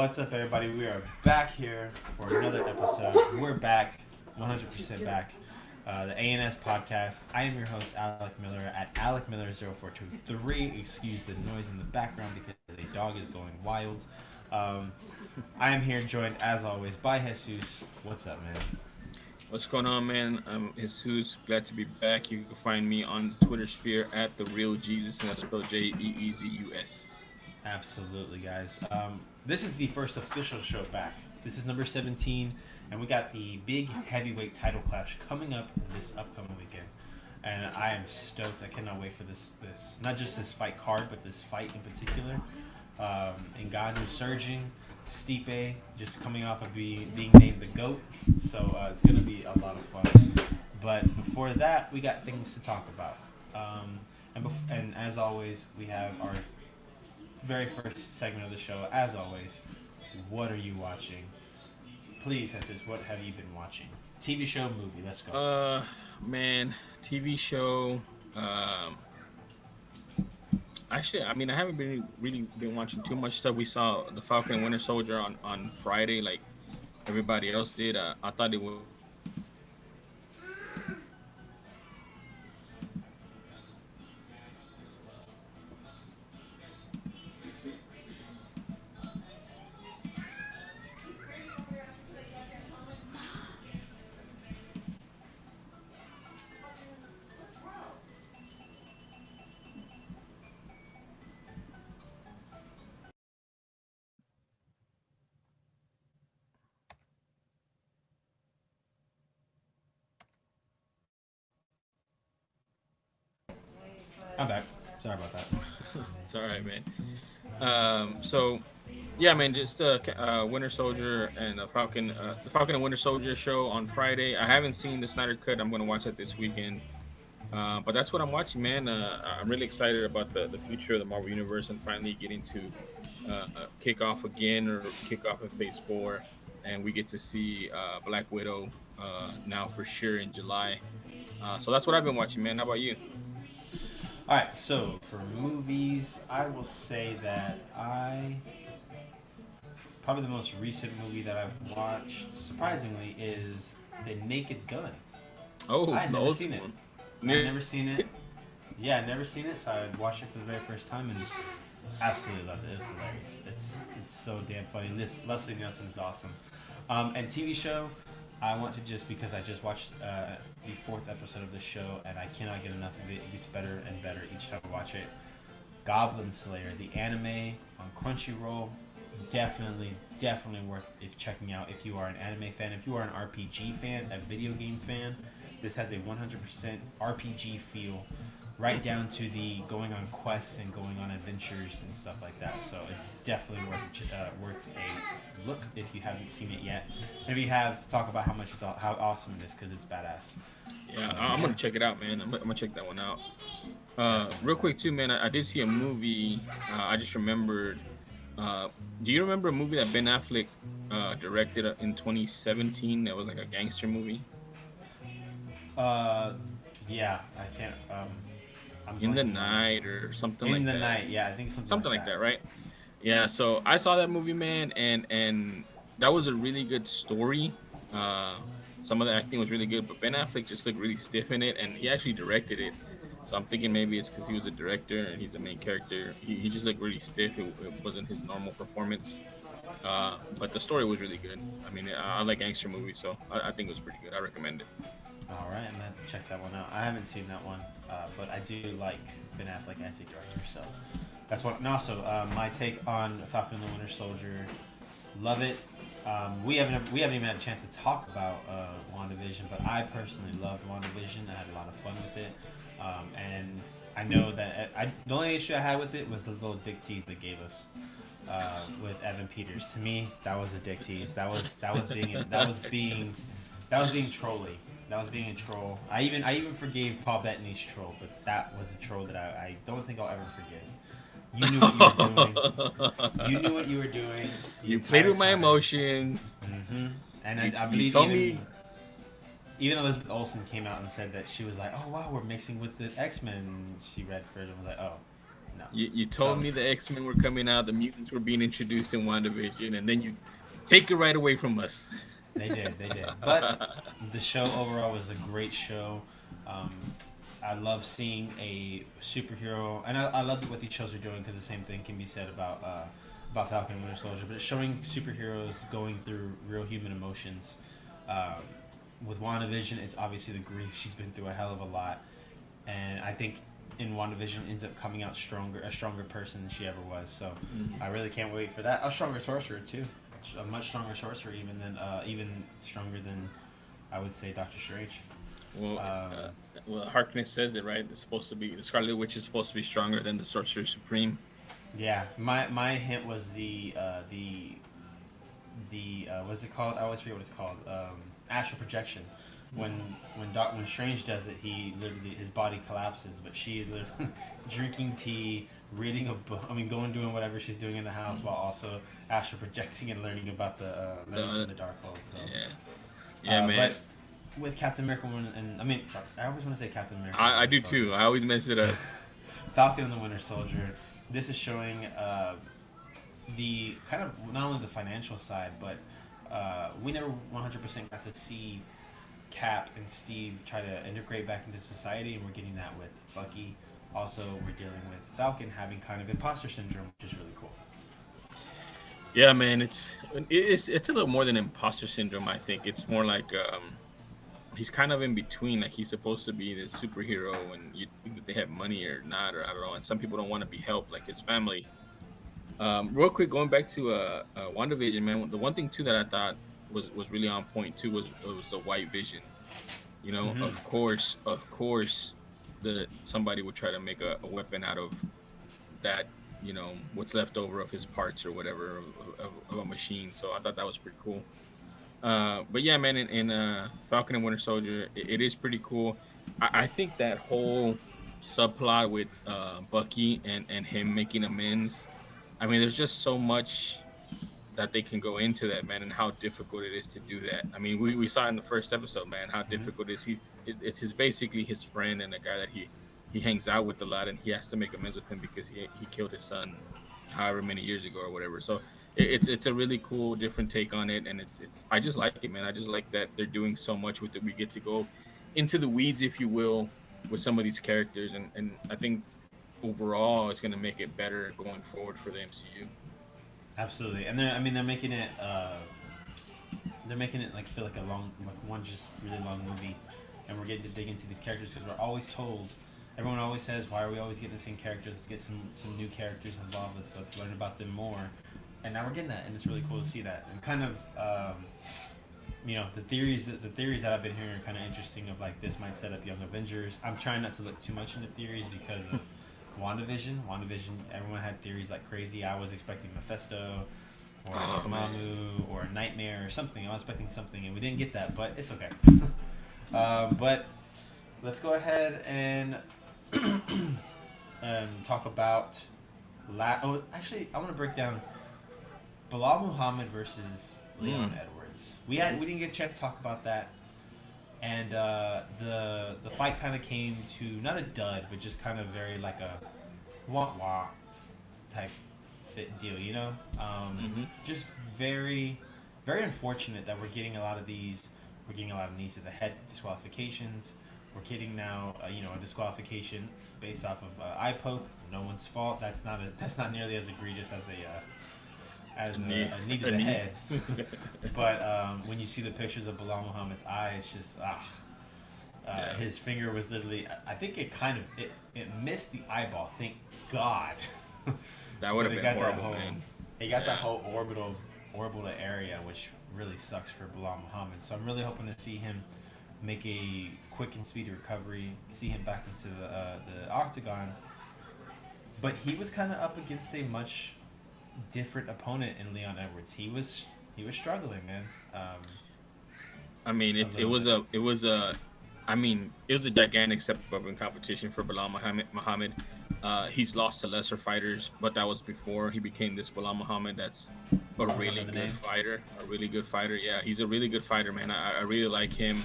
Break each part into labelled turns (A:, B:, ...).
A: What's up, everybody? We are back here for another episode. We're back, 100% back. The ANS podcast. I am your host, Alec Miller, at AlecMiller0423. Excuse the noise in the background because a dog is going wild. I am here joined, as always, by Jesus. What's up, man?
B: What's going on, man? I'm Jesus. Glad to be back. You can find me on the Twitter sphere at the Real Jesus, and that's spelled JEEZUS.
A: Absolutely, guys. This is the first official show back. This is number 17, and we got the big heavyweight title clash coming up this upcoming weekend. And I am stoked. I cannot wait for this not just this fight card, but this fight in particular. Ngannou surging, Stipe just coming off of being named the GOAT. So it's going to be a lot of fun. But before that, we got things to talk about. And as always, we have our very first segment of the show. As always, what are you watching? Please, Jesus, what have you been watching? TV show, movie, let's go.
B: Man, TV show. Actually, I mean, I haven't really been watching too much stuff. We saw the Falcon and Winter Soldier on Friday, like everybody else did. I thought it was.
A: I'm back. Sorry about that.
B: It's all right, man. So yeah, man, just Winter Soldier and the Falcon and Winter Soldier show on Friday. I haven't seen the Snyder Cut. I'm gonna watch it this weekend. But that's what I'm watching, man. I'm really excited about the future of the Marvel Universe and finally getting to kick off again or kick off in Phase 4. And we get to see Black Widow now for sure in July. So that's what I've been watching, man. How about you?
A: All right, so for movies, I will say that probably the most recent movie that I've watched, surprisingly, is The Naked Gun.
B: Oh,
A: I had
B: the
A: never
B: old
A: seen it.
B: one.
A: I've never seen it. Yeah, I've never seen it, so I watched it for the very first time and absolutely loved it. It's hilarious. It's so damn funny. Leslie Nielsen is awesome. And TV show, I want to because I just watched the 4th episode of the show and I cannot get enough of it. It gets better and better each time I watch it. Goblin Slayer, the anime on Crunchyroll, definitely worth checking out if you are an anime fan. If you are an RPG fan, a video game fan, this has a 100% RPG feel, right down to the going on quests and going on adventures and stuff like that. So it's definitely worth a look if you haven't seen it yet. Maybe talk about how awesome it is because it's badass.
B: Yeah, I'm gonna check it out, man. I'm gonna check that one out. Real quick too, man. I did see a movie. I just remembered. Do you remember a movie that Ben Affleck directed in 2017? That was like a gangster movie.
A: Yeah, I can't.
B: In the Night or something like that.
A: In the Night, yeah, I think
B: something like that, right? Yeah. So I saw that movie, man, and that was a really good story. Some of the acting was really good, but Ben Affleck just looked really stiff in it, and he actually directed it. So I'm thinking maybe it's because he was a director and he's the main character. He just looked really stiff. It wasn't his normal performance. But the story was really good. I mean, I like gangster movies, so I think it was pretty good. I recommend it.
A: All right, I'm gonna have to check that one out. I haven't seen that one, but I do like Ben Affleck as a director, so that's what. And also, my take on Falcon and the Winter Soldier, love it. We haven't even had a chance to talk about WandaVision, but I personally loved WandaVision. I had a lot of fun with it, and I know that the only issue I had with it was the little dick tease they gave us with Evan Peters. To me, that was a dick tease. That was being trolly. That was being a troll. I even forgave Paul Bettany's troll, but that was a troll that I don't think I'll ever forgive. You knew what you were doing. You knew what you were doing.
B: You played with my emotions.
A: Mm-hmm. And I believe even Elizabeth Olsen came out and said that she was like, "Oh wow, we're mixing with the X-Men." She read for it and was like, "Oh, No.
B: You told
A: So
B: me the X-Men were coming out, the mutants were being introduced in WandaVision, and then you take it right away from us.
A: they did, they did. But the show overall was a great show. Um, I love seeing a superhero, and I love what these shows are doing because the same thing can be said about Falcon and Winter Soldier. But it's showing superheroes going through real human emotions. Um, with WandaVision, it's obviously the grief. She's been through a hell of a lot, and I think in WandaVision ends up coming out stronger, a stronger person than she ever was. So I really can't wait for that. A stronger sorcerer too, a much stronger sorcerer even stronger than I would say Doctor Strange.
B: Well,
A: Um,
B: well, Harkness says it right. It's supposed to be the Scarlet Witch is supposed to be stronger than the Sorcerer Supreme.
A: yeah, my hint was the what's it called? I always forget what it's called. Astral projection. When Strange does it, he literally his body collapses, but she is literally drinking tea, reading a book. I mean, going doing whatever she's doing in the house while also astral projecting and learning about learning from the dark world. So
B: Yeah, man.
A: but with Captain America and I mean, sorry, I always want to say Captain America.
B: I do
A: Soldier.
B: too. I always mess it up.
A: Falcon and the Winter Soldier. This is showing the kind of not only the financial side, but we never 100% got to see Cap and Steve try to integrate back into society, and we're getting that with Bucky. Also, we're dealing with Falcon having kind of imposter syndrome, which is really cool.
B: Yeah, man. It's a little more than imposter syndrome. I think it's more like he's kind of in between. Like he's supposed to be this superhero, and you think that they have money or not, or I don't know. And some people don't want to be helped, like his family. Real quick, going back to WandaVision, man. The one thing too that I thought was really on point too was the White Vision. You know,
A: Mm-hmm.
B: of course, somebody would try to make a weapon out of that. You know, what's left over of his parts or whatever of a machine. So I thought that was pretty cool. But yeah, man, in Falcon and Winter Soldier, it is pretty cool. I think that whole subplot with Bucky and him making amends. I mean, there's just so much that they can go into that, man, and how difficult it is to do that. I mean, we saw in the first episode, man, how
A: Mm-hmm.
B: difficult it is. It's his basically his friend and the guy that he hangs out with a lot, and he has to make amends with him because he killed his son, however many years ago or whatever. So it's a really cool, different take on it, and it's I just like it, man. I just like that they're doing so much with it. We get to go into the weeds, if you will, with some of these characters, and I think overall it's gonna make it better going forward for the MCU.
A: Absolutely, and they're making it like feel like a long, like one just really long movie, and we're getting to dig into these characters because we're always told. Everyone always says, "Why are we always getting the same characters? Let's get some new characters involved. Let's learn about them more." And now we're getting that, and it's really cool to see that. And kind of, the theories that I've been hearing are kind of interesting. Of like this might set up Young Avengers. I'm trying not to look too much into theories because of WandaVision. WandaVision. Everyone had theories like crazy. I was expecting Mephisto, or Dormammu, or a Nightmare, or something. I was expecting something, and we didn't get that, but it's okay. But let's go ahead and talk about. Actually, I want to break down Bilal Muhammad versus Leon Edwards. We didn't get a chance to talk about that, and the fight kind of came to not a dud, but just kind of very like a wah wah type fit deal, you know. Just very very unfortunate that we're getting a lot of these. We're getting a lot of knees to the head disqualifications. We're getting now, a disqualification based off of eye poke. No one's fault. That's not nearly as egregious as a knee to the head. But when you see the pictures of Bilal Muhammad's eye, it's just his finger was literally. I think it missed the eyeball. Thank God.
B: That would have been horrible, man.
A: He got that whole orbital area, which really sucks for Bilal Muhammad. So I'm really hoping to see him make a quick and speedy recovery, see him back into the octagon. But he was kind of up against a much different opponent in Leon Edwards. He was struggling, man.
B: I mean, it was a gigantic step up in competition for Bilal Muhammad. He's lost to lesser fighters, but that was before he became this Bilal Muhammad. That's a really good fighter. A really good fighter. Yeah, he's a really good fighter, man. I really like him.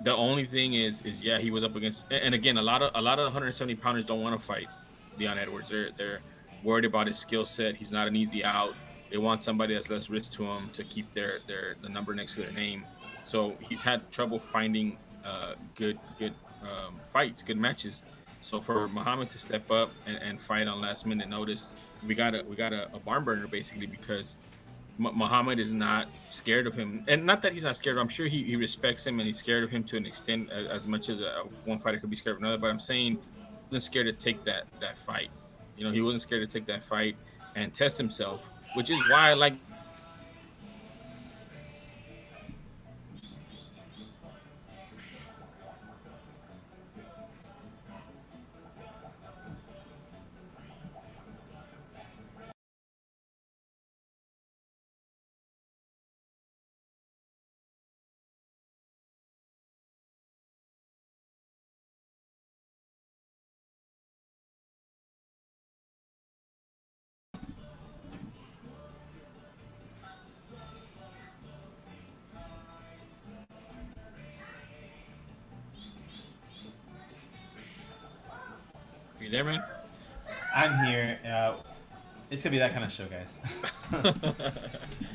B: The only thing is yeah, he was up against, and again, a lot of 170 pounders don't want to fight Leon Edwards. They're worried about his skill set. He's not an easy out. They want somebody that's less risk to him to keep their the number next to their name. So he's had trouble finding good fights, good matches. So for Muhammad to step up and fight on last minute notice, we got a barn burner basically, because Muhammad is not scared of him, and not that he's not scared. I'm sure he respects him and he's scared of him to an extent, as much as one fighter could be scared of another. But I'm saying he wasn't scared to take that fight. You know, he wasn't scared to take that fight and test himself, which is why I like. Are you there, man?
A: I'm here. It's gonna be that kind of show, guys.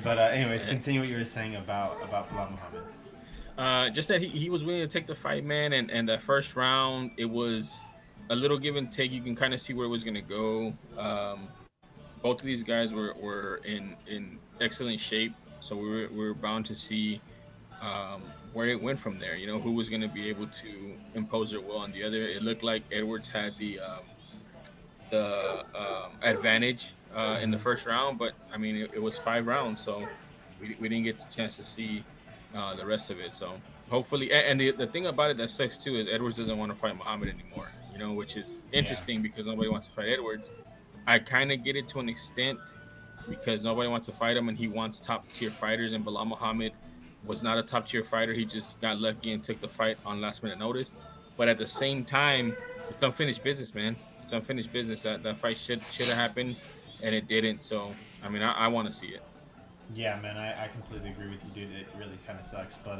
A: But anyways, continue what you were saying about Bilal Muhammad.
B: Just that he was willing to take the fight, man, and that first round it was a little give and take. You can kind of see where it was gonna go. Both of these guys were in excellent shape, so we were bound to see where it went from there. You know, who was going to be able to impose their will on the other. It looked like Edwards had the advantage in the first round, but I mean, it was 5 rounds, so we didn't get the chance to see the rest of it. So hopefully, and the thing about it that sucks too is Edwards doesn't want to fight Muhammad anymore. You know, which is
A: Yeah.
B: interesting because nobody wants to fight Edwards. I kind of get it to an extent because nobody wants to fight him and he wants top tier fighters. And Bilal Muhammad was not a top tier fighter. He just got lucky and took the fight on last minute notice. But at the same time, it's unfinished business, man. It's unfinished business. That fight should have happened and it didn't. So I mean, I want to see it.
A: Yeah, man, I completely agree with you, dude. It really kind of sucks, but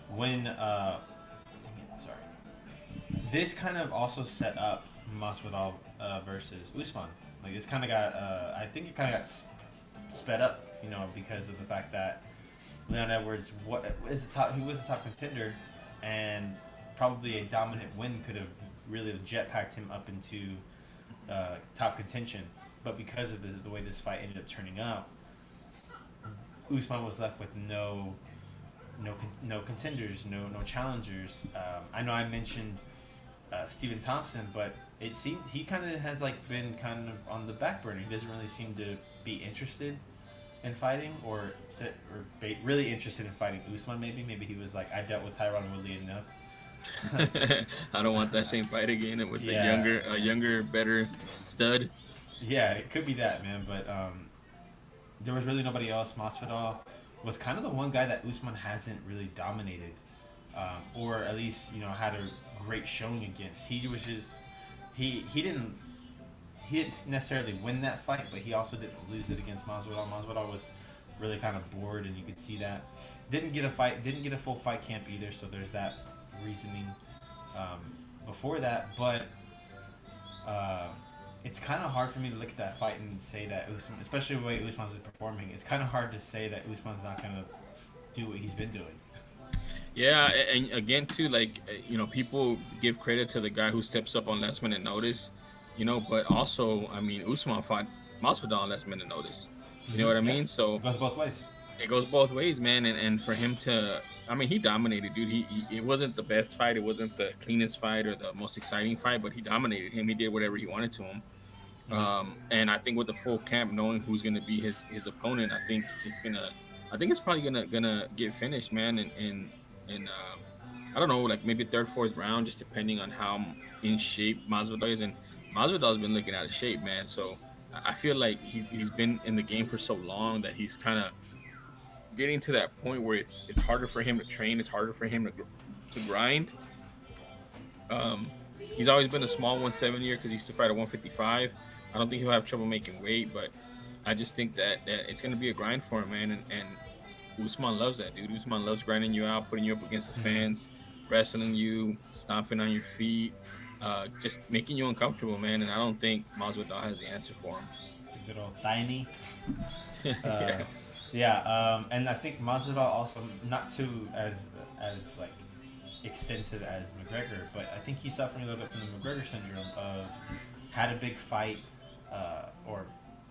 A: when dang it, sorry, this kind of also set up Masvidal versus Usman. Like it's kind of got, I think it kind of got sped up, you know, because of the fact that Leon Edwards he was a top contender, and probably a dominant win could have really jetpacked him up into top contention. But because of the way this fight ended up turning out, Usman was left with no contenders, no challengers. I know I mentioned Stephen Thompson, but it seemed he kind of has like been kind of on the back burner. He doesn't really seem to be interested in fighting really interested in fighting Usman. Maybe he was like, I dealt with Tyron Woodley enough.
B: I don't want that same fight again with
A: Yeah,
B: a younger, better stud.
A: yeah, it could be that, man. But there was really nobody else. Masvidal was kind of the one guy that Usman hasn't really dominated, or at least had a great showing against. He didn't necessarily win that fight, but he also didn't lose it against Masvidal. Masvidal was really kind of bored, and you could see that. Didn't get a full fight camp either, so there's that reasoning um, before that. But uh, it's kind of hard for me to look at that fight and say that Usman, especially the way Usman's been performing, it's kind of hard to say that Usman's not going to do what he's been doing.
B: Yeah, and again too, like people give credit to the guy who steps up on last minute notice, but also, I mean, Usman fought Masvidal on last minute notice. You know what I
A: Yeah,
B: mean? So
A: it goes both ways.
B: it goes both ways, man. And for him to, I mean, he dominated, dude. It wasn't the best fight, it wasn't the cleanest fight or the most exciting fight, but he dominated him. He did whatever he wanted to him. And I think with the full camp, knowing who's gonna be his opponent, I think it's probably gonna get finished, man. And I don't know, like maybe third, fourth round, just depending on how in shape Masvidal is. And Masvidal's been looking out of shape, man. So I feel like he's been in the game for so long that he's kind of getting to that point where it's harder for him to train. It's harder for him to grind. Um, he's always been a small 170er because he used to fight at 155. I don't think he'll have trouble making weight, but I just think that it's going to be a grind for him, man. And Usman loves that, dude. Usman loves grinding you out, putting you up against the
A: Hmm.
B: fence, wrestling you, stomping on your feet, just making you uncomfortable, man. And I don't think Masvidal has the answer for
A: Good old tiny.
B: him.
A: Uh,
B: Yeah,
A: yeah, and I think Masvidal also not too as like extensive as McGregor, but I think he's suffering a little bit from the McGregor syndrome of had a big fight, or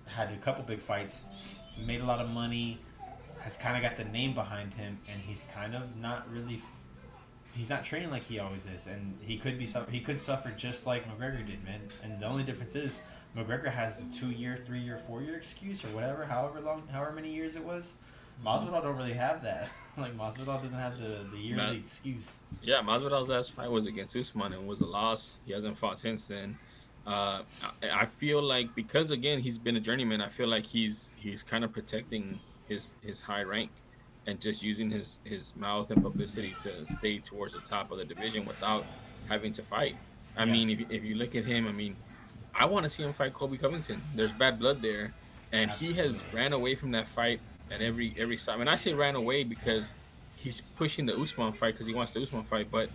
A: had a couple big fights, made a lot of money, has kind of got the name behind him, and he's kind of not really. He's not training like he always is, and he could suffer just like McGregor did, man. And the only difference is McGregor has the 2 year, 3 year, 4 year excuse or whatever, however many years it was. Masvidal don't really have that. Like Masvidal doesn't have the yearly
B: Man,
A: excuse.
B: yeah. Masvidal's last fight was against Usman and was a loss. He hasn't fought since then. I feel like because again he's been a journeyman. I feel like he's kind of protecting his high rank and just using his mouth and publicity to stay towards the top of the division without having to fight. I
A: Yeah,
B: mean, if you look at him, I mean, I want to see him fight Colby Covington. There's bad blood there, and he has
A: absolutely.
B: ran away from that fight at every time. And I say ran away because he's pushing the Usman fight because he wants the Usman fight. But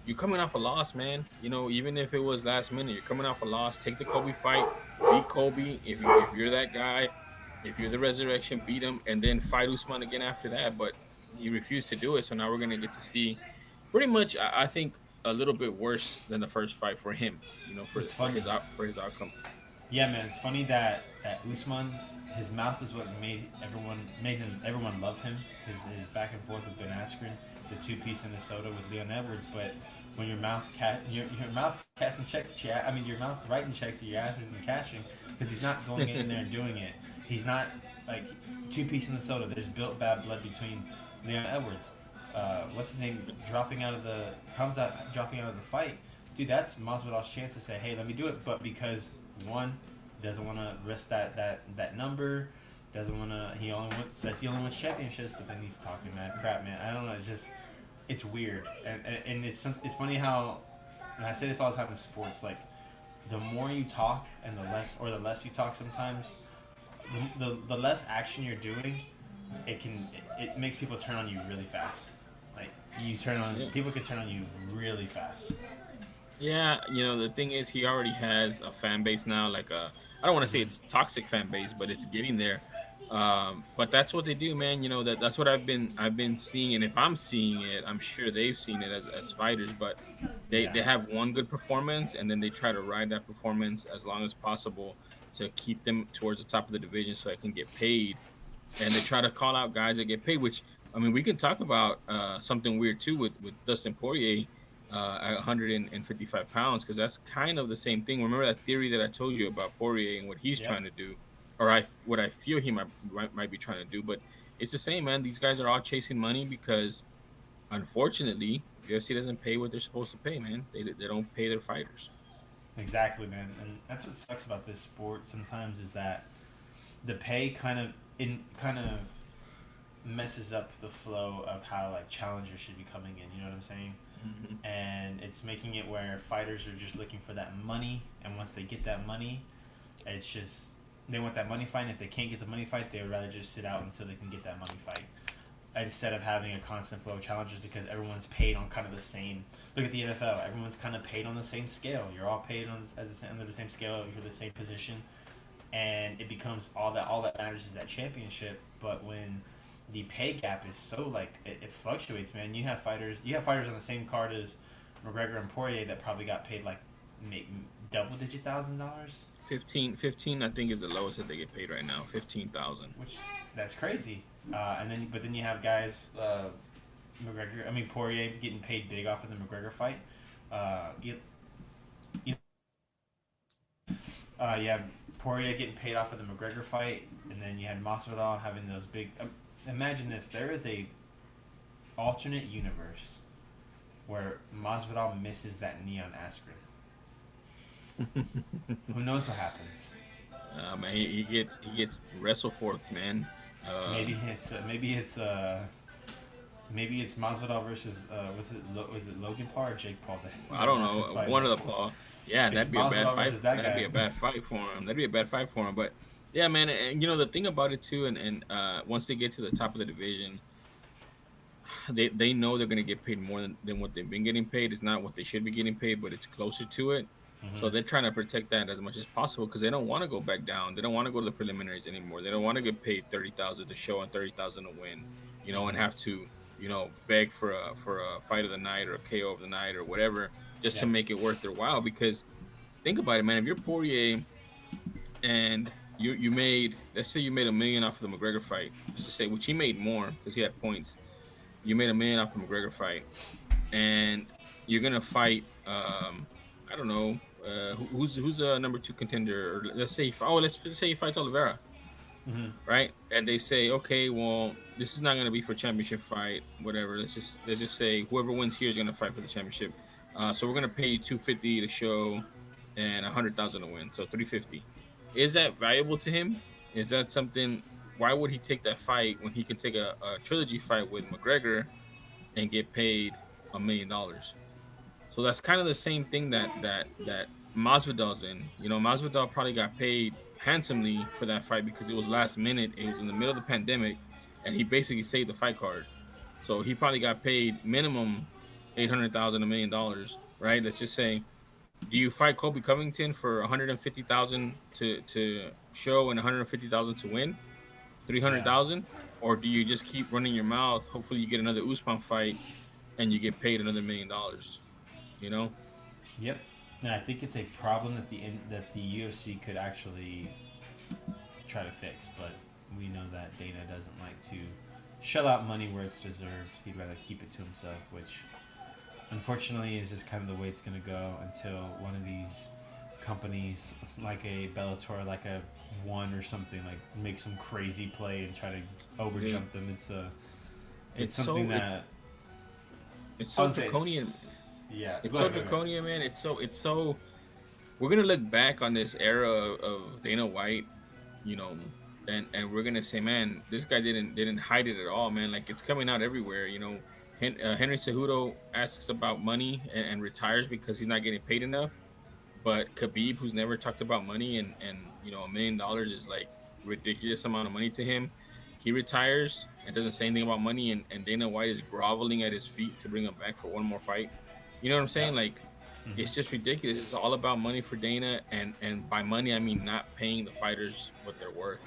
B: you're coming off a loss, man. You know, even if it was last minute, you're coming off a loss. Take the Kobe fight, beat Kobe. If you're that guy, if you're the resurrection, beat him, and then fight Usman again after that. But he refused to do it, so now we're gonna get to see pretty much. I think a little bit worse than the first fight for him. You know,
A: It's
B: for
A: funny.
B: for his outcome.
A: Yeah, man, it's funny that Usman, his mouth is what made everyone love him. His back and forth with Ben Askren, the 2 piece in Minnesota with Leon Edwards. But when your mouth's casting checks, I mean your mouth's writing checks that your ass isn't cashing because he's not going in there and doing it. He's not like 2 piece in Minnesota. There's built bad blood between Leon Edwards. What's his name? Dropping out of the fight, dude, that's Masvidal's chance to say, "Hey, let me do it." But because one doesn't want to risk that number, doesn't want to. Says he only wants championships, but then he's talking mad crap, man. I don't know. It's just it's weird, and it's funny how, and I say this all the time in sports, like the more you talk and the less you talk sometimes, the less action you're doing, it makes people turn on you really fast. Like
B: Yeah.
A: people can turn on you really fast.
B: Yeah, you know, the thing is he already has a fan base now, like a I don't want to say it's toxic fan base, but it's getting there. But that's what they do, man. You know, that's what I've been seeing, and if I'm seeing it, I'm sure they've seen it as fighters, but
A: Yeah,
B: they have one good performance and then they try to ride that performance as long as possible to keep them towards the top of the division so I can get paid. And they try to call out guys that get paid, which I mean we can talk about something weird too with Dustin Poirier at 155 pounds because that's kind of the same thing. Remember that theory that I told you about Poirier and what he's
A: yep.
B: trying to do, or what I feel he might be trying to do. But it's the same, man. These guys are all chasing money because unfortunately UFC doesn't pay what they're supposed to pay, man. They don't pay their fighters.
A: Exactly, man. And that's what sucks about this sport sometimes is that the pay kind of messes up the flow of how like challengers should be coming in. You know what I'm saying?
B: Hmm.
A: And it's making it where fighters are just looking for that money, and once they get that money, it's just they want that money fight. And if they can't get the money fight, they would rather just sit out until they can get that money fight instead of having a constant flow of challenges because everyone's paid on kind of the same. Look at the NFL; everyone's kind of paid on the same scale. You're all paid under the same scale for the same position, and it becomes all that matters is that championship. But when the pay gap is so like it fluctuates, man. You have fighters on the same card as McGregor and Poirier that probably got paid like make double digit $1,000,
B: 15, I think is the lowest that they get paid right now. 15,000.
A: which that's crazy. But then you have guys Poirier getting paid big off of the McGregor fight. You, you, you had Poirier getting paid off of the McGregor fight, and then you had Masvidal having those big. Imagine this: there is a alternate universe where Masvidal misses that knee on Askren. Who knows what happens?
B: Man, he gets wrestle forked, man. Uh,
A: Maybe it's Masvidal versus was it Logan Paul or Jake Paul
B: I
A: that
B: don't
A: lost
B: know.
A: his fight?
B: One of the Paul. Yeah,
A: It's
B: that'd be a bad
A: Masvidal
B: fight.
A: versus that
B: That'd be
A: guy.
B: a bad fight for him. That'd be a bad fight for him. But yeah, man, and you know the thing about it too, and once they get to the top of the division, they know they're gonna get paid more than what they've been getting paid. It's not what they should be getting paid, but it's closer to it. So
A: Hmm.
B: they're trying to protect that as much as possible because they don't want to go back down. They don't want to go to the preliminaries anymore. They don't want to get paid 30,000 to show and 30,000 to win, and
A: Hmm.
B: have to beg for a fight of the night or a KO of the night or whatever just to
A: Yep.
B: make it worth their while. Because think about it, man. If you're Poirier and you made, let's say you made 1 million off of the McGregor fight, just to say, which he made more because he had points. You made 1 million off the McGregor fight, and you're gonna fight. I don't know. Who's a number two contender? Or let's say, let's say he fights Oliveira,
A: Hmm.
B: right? And they say, okay, well, this is not gonna be for championship fight, whatever. Let's just say whoever wins here is gonna fight for the championship. So we're gonna pay you 250 to show, and 100,000 to win. So 350. Is that valuable to him? Is that something? Why would he take that fight when he can take a trilogy fight with McGregor and get paid $1 million? So that's kind of the same thing that Masvidal's in. Masvidal probably got paid handsomely for that fight because it was last minute. It was in the middle of the pandemic, and he basically saved the fight card. So he probably got paid minimum 800,000, $1 million, right? Let's just say, do you fight Kobe Covington for 150,000 to show and 150,000 to win,
A: Yeah.
B: 300,000, or do you just keep running your mouth? Hopefully, you get another Usman fight and you get paid another $1 million. You know?
A: Yep. And I think it's a problem that the UFC could actually try to fix, but we know that Dana doesn't like to shell out money where it's deserved. He'd rather keep it to himself, which unfortunately is just kind of the way it's going to go until one of these companies, like a Bellator, like a One or something, like make some crazy play and try to
B: Dude,
A: overjump them. It's
B: it's
A: something
B: so
A: that
B: it's
A: I
B: so
A: would say
B: draconian.
A: yeah.
B: It's
A: Go
B: so
A: ahead, go ahead.
B: draconian, man. It's so. We're gonna look back on this era of Dana White, you know, and we're gonna say, man, this guy didn't hide it at all, man. Like, it's coming out everywhere. Henry Cejudo asks about money and retires because he's not getting paid enough. But Khabib, who's never talked about money, and $1 million is like ridiculous amount of money to him, he retires and doesn't say anything about money, and Dana White is groveling at his feet to bring him back for one more fight. You know what I'm saying?
A: Yep.
B: Like,
A: Hmm.
B: it's just ridiculous. It's all about money for Dana, and by money I mean not paying the fighters what they're worth.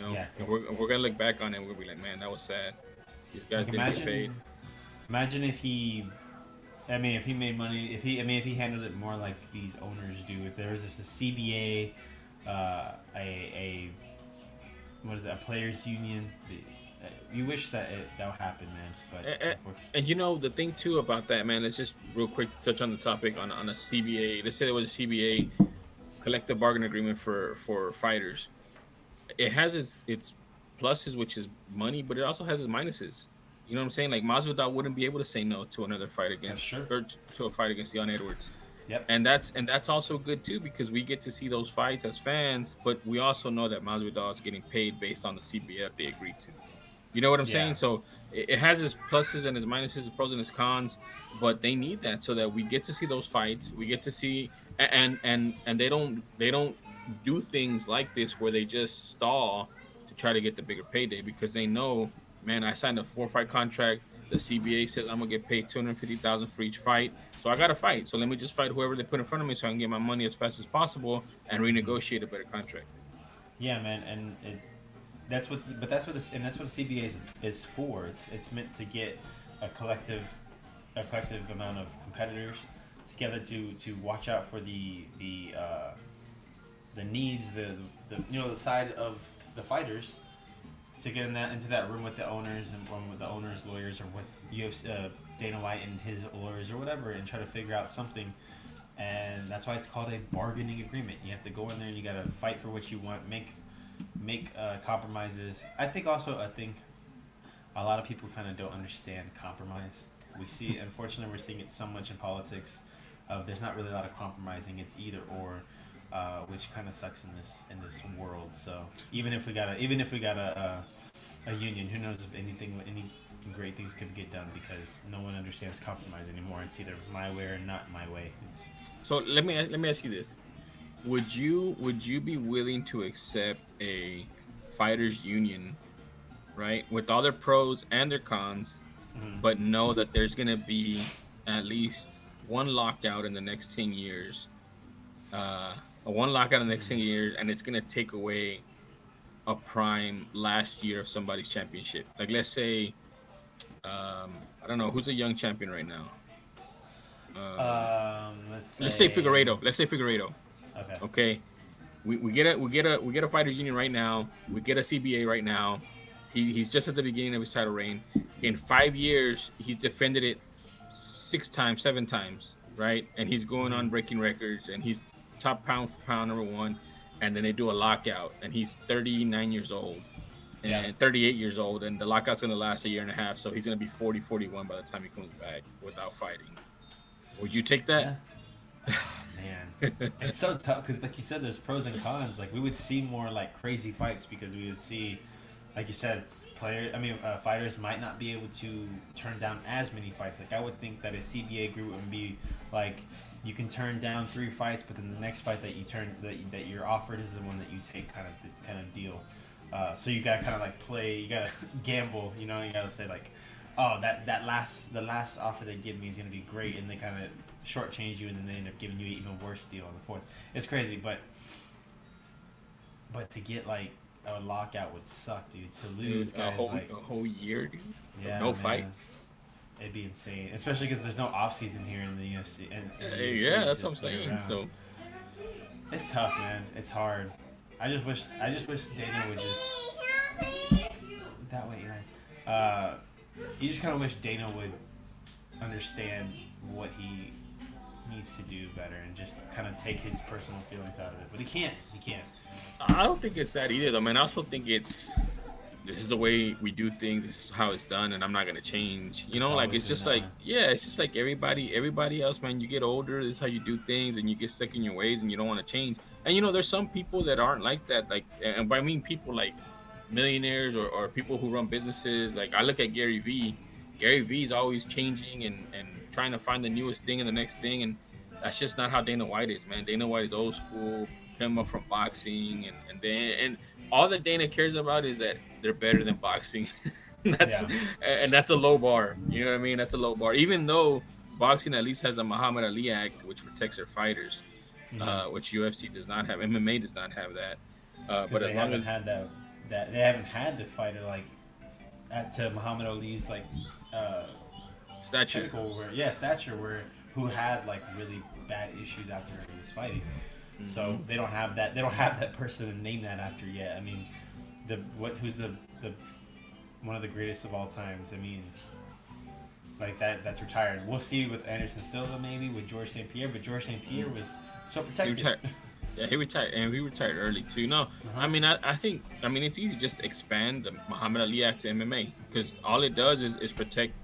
A: Yeah.
B: And we're gonna look back on it and we'll be like, man, that was sad. These guys
A: Like
B: didn't get paid.
A: imagine if he I mean, if he made money, if he handled it more like these owners do, if there was just a CBA, a what is it, a players union, you wish that would happen, man. But
B: And,
A: unfortunately,
B: and the thing too about that, man, let's just real quick touch on the topic on a CBA. Let's say there was a CBA, collective bargain agreement for fighters. It has its pluses, which is money, but it also has its minuses. You know what I'm saying? Like, Masvidal wouldn't be able to say no to another fight
A: that's
B: against,
A: true.
B: or to a fight against Leon Edwards.
A: Yep.
B: And that's also good too because we get to see those fights as fans, but we also know that Masvidal is getting paid based on the CBA that they agreed to. You know what I'm saying?
A: Yeah.
B: So it has its pluses and its minuses, its pros and its cons, but they need that so that we get to see those fights. We get to see, and they don't do things like this where they just stall to try to get the bigger payday because they know, man, I signed a 4 fight contract. The CBA says I'm gonna get paid 250,000 for each fight, so I gotta fight. So let me just fight whoever they put in front of me so I can get my money as fast as possible and renegotiate a better contract.
A: Yeah, man, and that's what, but that's what this, and that's what the CBA is for. It's meant to get a collective, a collective amount of competitors together to watch out for the needs, the the side of the fighters, to get in that into that room with the owners and or with the owners' lawyers or with UFC, Dana White and his lawyers or whatever, and try to figure out something. And that's why it's called a bargaining agreement. You have to go in there and you got to fight for what you want, make compromises. I think also a thing a lot of people kind of don't understand compromise. We see, unfortunately, we're seeing it so much in politics. There's not really a lot of compromising. It's either or, which kind of sucks in this world. So even if we got a union, who knows if any great things could get done because no one understands compromise anymore. It's either my way or not my way. It's
B: So let me ask you this: would you be willing to accept a fighters union, right, with all their pros and their cons, but know that there's gonna be at least one lockout in the next 10 years. Uh, one lockout in the next 10 years, and it's gonna take away a prime last year of somebody's championship. Like let's say, I don't know who's a young champion right now.
A: Let's
B: Let's say
A: say.
B: Figueredo. Let's say Figueredo.
A: Okay.
B: Okay, we get a fighters union right now. We get a CBA right now. He's just at the beginning of his title reign. In 5 years, he's defended it 6 times, 7 times, right? And he's going on breaking records, and he's top pound for pound #1. And then they do a lockout, and he's 39 years old
A: Yeah.
B: and 38 years old, and the lockout's going to last a year and a half. So he's going to be 40, 41 by the time he comes back without fighting. Would you take that?
A: Yeah. Man, it's so tough because, like you said, there's pros and cons. Like we would see more like crazy fights because we would see, like you said, fighters might not be able to turn down as many fights. Like I would think that a CBA group would be like you can turn down 3 fights, but then the next fight that you that you're offered is the one that you take, kind of deal. So you gotta kind of like play. You gotta gamble. You know, you gotta say like, oh, the last offer they give me is gonna be great, and they kind of shortchange you, and then they end up giving you an even worse deal on the fourth. It's crazy, but to get like a lockout would suck, dude. To lose
B: Dude,
A: guys like
B: a whole year, dude.
A: yeah,
B: No
A: man,
B: fights.
A: it'd be insane, especially because there's no off season here in the UFC. And the UFC
B: Yeah, that's
A: to
B: what I'm
A: play
B: saying.
A: around.
B: So
A: It's tough, man. It's hard. I just wish Dana would just that way, Eli. You just kind of wish Dana would understand what he needs to do better and just kind of take his personal feelings out of it. But he can't. He can't.
B: I don't think it's that either, though, man. I also think this is the way we do things. This is how it's done, and I'm not gonna change. You
A: It's
B: know, like
A: always
B: it's
A: been
B: just
A: that
B: like
A: way.
B: yeah, it's just like everybody else, man. You get older, this is how you do things, and you get stuck in your ways, and you don't want to change. And you know, there's some people that aren't like that. Like, and by I mean people like millionaires or people who run businesses. Like I look at Gary V. Gary V is always changing and trying to find the newest thing and the next thing, and that's just not how Dana White is, man. Dana White is old school, came up from boxing, and all that Dana cares about is that they're better than boxing. that's
A: Yeah.
B: and that's a low bar. You know what I mean? That's a low bar. Even though boxing at least has a Muhammad Ali Act, which protects their fighters, which UFC does not have. MMA does not have that.
A: Because
B: But
A: they
B: as long
A: haven't
B: as
A: had that they haven't had to fight it like to Muhammad Ali's like uh,
B: stature,
A: stature where who had like really bad issues after he was fighting. So they don't have that. They don't have that person to name that after yet. I mean, who's the one of the greatest of all times. I mean, like that's retired. We'll see with Anderson Silva maybe with George St. Pierre, but George St. Pierre was so
B: he
A: protected.
B: retired. Yeah, he retired, and he retired early too. No,
A: Uh-huh.
B: I think, it's easy just to expand the Muhammad Ali Act to MMA because all it does is protect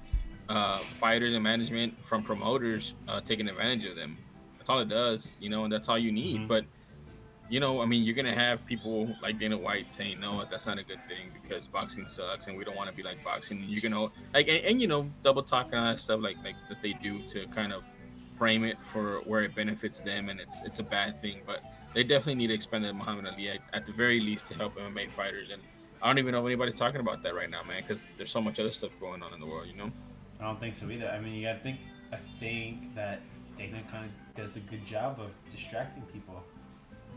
B: fighters and management from promoters taking advantage of them. That's all it does, and that's all you need.
A: Mhm.
B: But you're gonna have people like Dana White saying no, that's not a good thing because boxing sucks and we don't want to be like boxing. You're gonna like and double talking all that stuff like that they do to kind of frame it for where it benefits them and it's a bad thing. But they definitely need to expand the Muhammad Ali Act at the very least to help MMA fighters. And I don't even know if anybody's talking about that right now, man, because there's so much other stuff going on in the world.
A: I don't think so either. I mean, you gotta think. I think that Dana kind of does a good job of distracting people.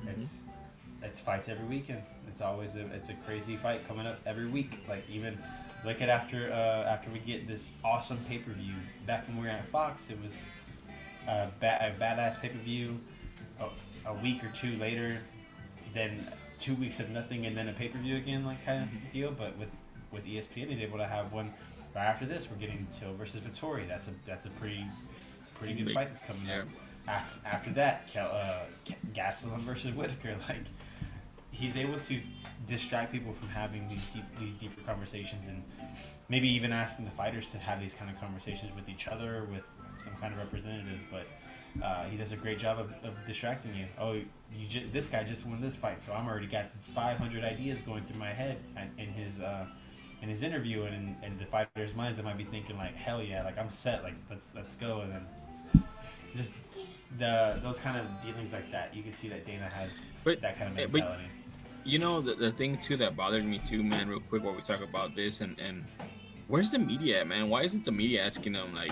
A: It's fights every weekend. It's a crazy fight coming up every week. Like even look at after we get this awesome pay per view. Back when we were at Fox, it was a badass pay per view. A week or two later, then 2 weeks of nothing, and then a pay per view again, like kind of deal. But with ESPN, he's able to have one. Right after this, we're getting Till versus Vittori. That's a pretty good fight that's coming up. After that, Gastelum versus Whitaker. Like he's able to distract people from having these deeper conversations, and maybe even asking the fighters to have these kind of conversations with each other, with some kind of representatives. But he does a great job of distracting you. Oh, this guy just won this fight, so I'm already got 500 ideas going through my head in his interview, and in the fighters' minds, they might be thinking like, hell yeah, like I'm set, like let's go, and then just those kind of dealings like that, you can see that Dana has that kind of mentality.
B: The thing too that bothers me too, man, real quick while we talk about this, and where's the media at, man? Why isn't the media asking them like,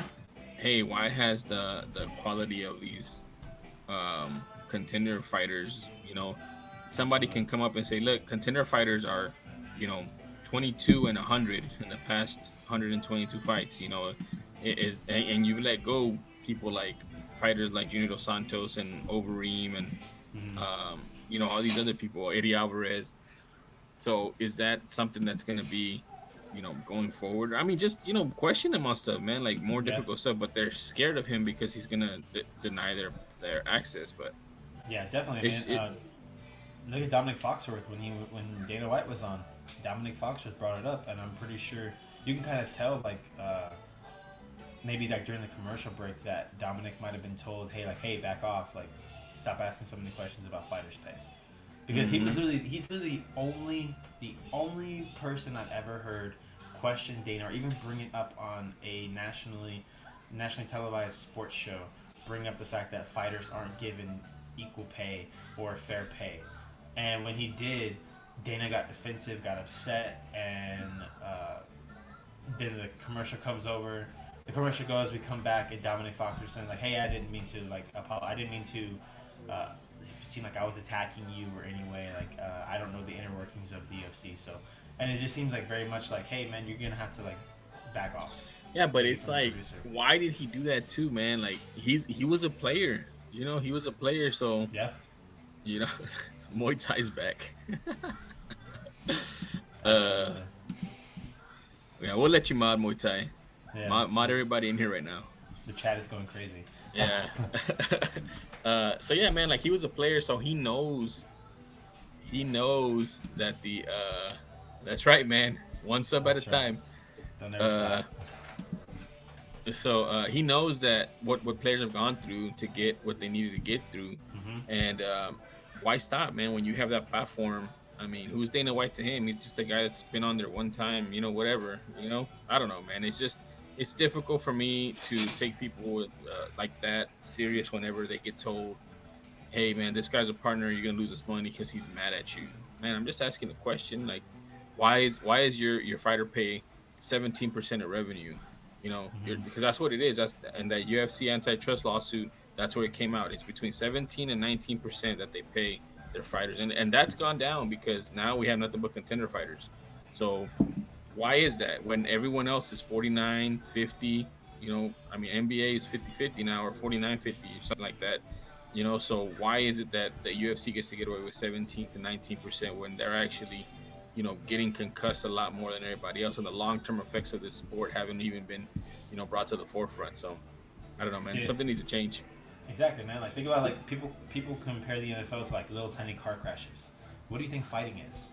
B: hey, why has the quality of these contender fighters, somebody can come up and say, look, contender fighters are, you know, 22 and 100 in the past 122 fights, it is, and you let go people like fighters like Junior Dos Santos and Overeem and
A: Mhm.
B: all these other people, Eddie Alvarez. So is that something that's gonna be, going forward? I mean, just question him on stuff, man, like more
A: Yeah,
B: difficult stuff. But they're scared of him because he's gonna deny their access. But
A: yeah, definitely. I
B: it's
A: mean,
B: it.
A: look at Dominic Foxworth when Dana White was on. Dominic Foxworth brought it up, and I'm pretty sure you can kind of tell like maybe like during the commercial break that Dominic might have been told, hey, back off, like stop asking so many questions about fighters' pay, because
B: Hmm.
A: he's literally the only person I've ever heard question Dana or even bring it up on a nationally televised sports show, bring up the fact that fighters aren't given equal pay or fair pay. And when he did, Dana got defensive, got upset, and then the commercial comes over. The commercial goes, we come back, and Dominic Fox is saying like, "Hey, I didn't mean to I didn't mean to seem like I was attacking you or any way. Like, I don't know the inner workings of the UFC, so." And it just seems like very much like, "Hey, man, you're gonna have to like back off
B: Yeah, but
A: and
B: it's
A: become a
B: like,
A: producer."
B: why did he do that too, man? Like he was a player, he was a player, so
A: Yeah,
B: you know, Muay Thai's back. uh,
A: absolutely.
B: yeah, we'll let you mod Muay Thai.
A: Yeah,
B: Mod everybody in here right now.
A: the chat is going crazy.
B: Yeah. So yeah, man, like he was a player, so he knows that that's right, man. One sub at a
A: That's right.
B: time.
A: Don't ever
B: Uh,
A: stop.
B: so he knows that what players have gone through to get what they needed to get through,
A: Hmm.
B: and why stop, man? When you have that platform, I mean, who's Dana White to him? He's just a guy that's been on there one time, whatever. I don't know, man. It's difficult for me to take people like that serious whenever they get told, hey, man, this guy's a partner, you're gonna lose this money because he's mad at you. Man, I'm just asking a question, like, why is your fighter pay 17% of revenue? Because that's what it is. That's and that UFC antitrust lawsuit. That's where it came out. It's between 17 and 19% that they pay their fighters, and that's gone down because now we have nothing but contender fighters. So why is that when everyone else is 49, 50? I mean, NBA is 50-50 now, or 49-50, or something like that. So why is it that the UFC gets to get away with 17 to 19% when they're actually, getting concussed a lot more than everybody else, and the long-term effects of this sport haven't even been, brought to the forefront. So I don't know, man.
A: Dude,
B: Something needs to change.
A: exactly, man. Like think about like people compare the NFL to like little tiny car crashes. What do you think fighting is?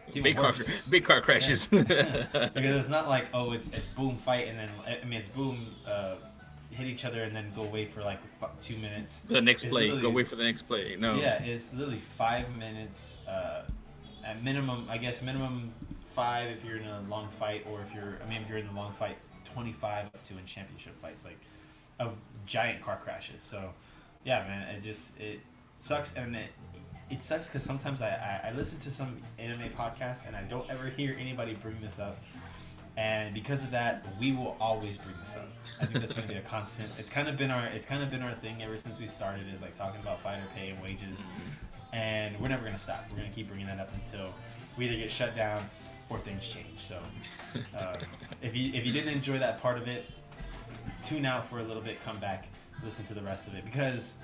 A: It's even
B: big car,
A: worse.
B: big car
A: Yeah,
B: crashes.
A: because it's not like it's boom fight and then I mean it's boom hit each other and then go away for like 2 minutes.
B: The next
A: It's
B: play, go
A: literally
B: wait for the next play. No.
A: yeah, it's literally 5 minutes at minimum. I guess minimum 5 if you're in a long fight, or if you're in the long fight 25 up to in championship fights like of giant car crashes. So yeah, man, it sucks and it sucks because sometimes I listen to some anime podcasts and I don't ever hear anybody bring this up. And because of that, we will always bring this up. I think that's gonna be a constant. It's kind of been our thing ever since we started. Is like talking about fighter pay and wages, and we're never gonna stop. We're gonna keep bringing that up until we either get shut down or things change. So, uh, if you didn't enjoy that part of it, tune out for a little bit. Come back, listen to the rest of it because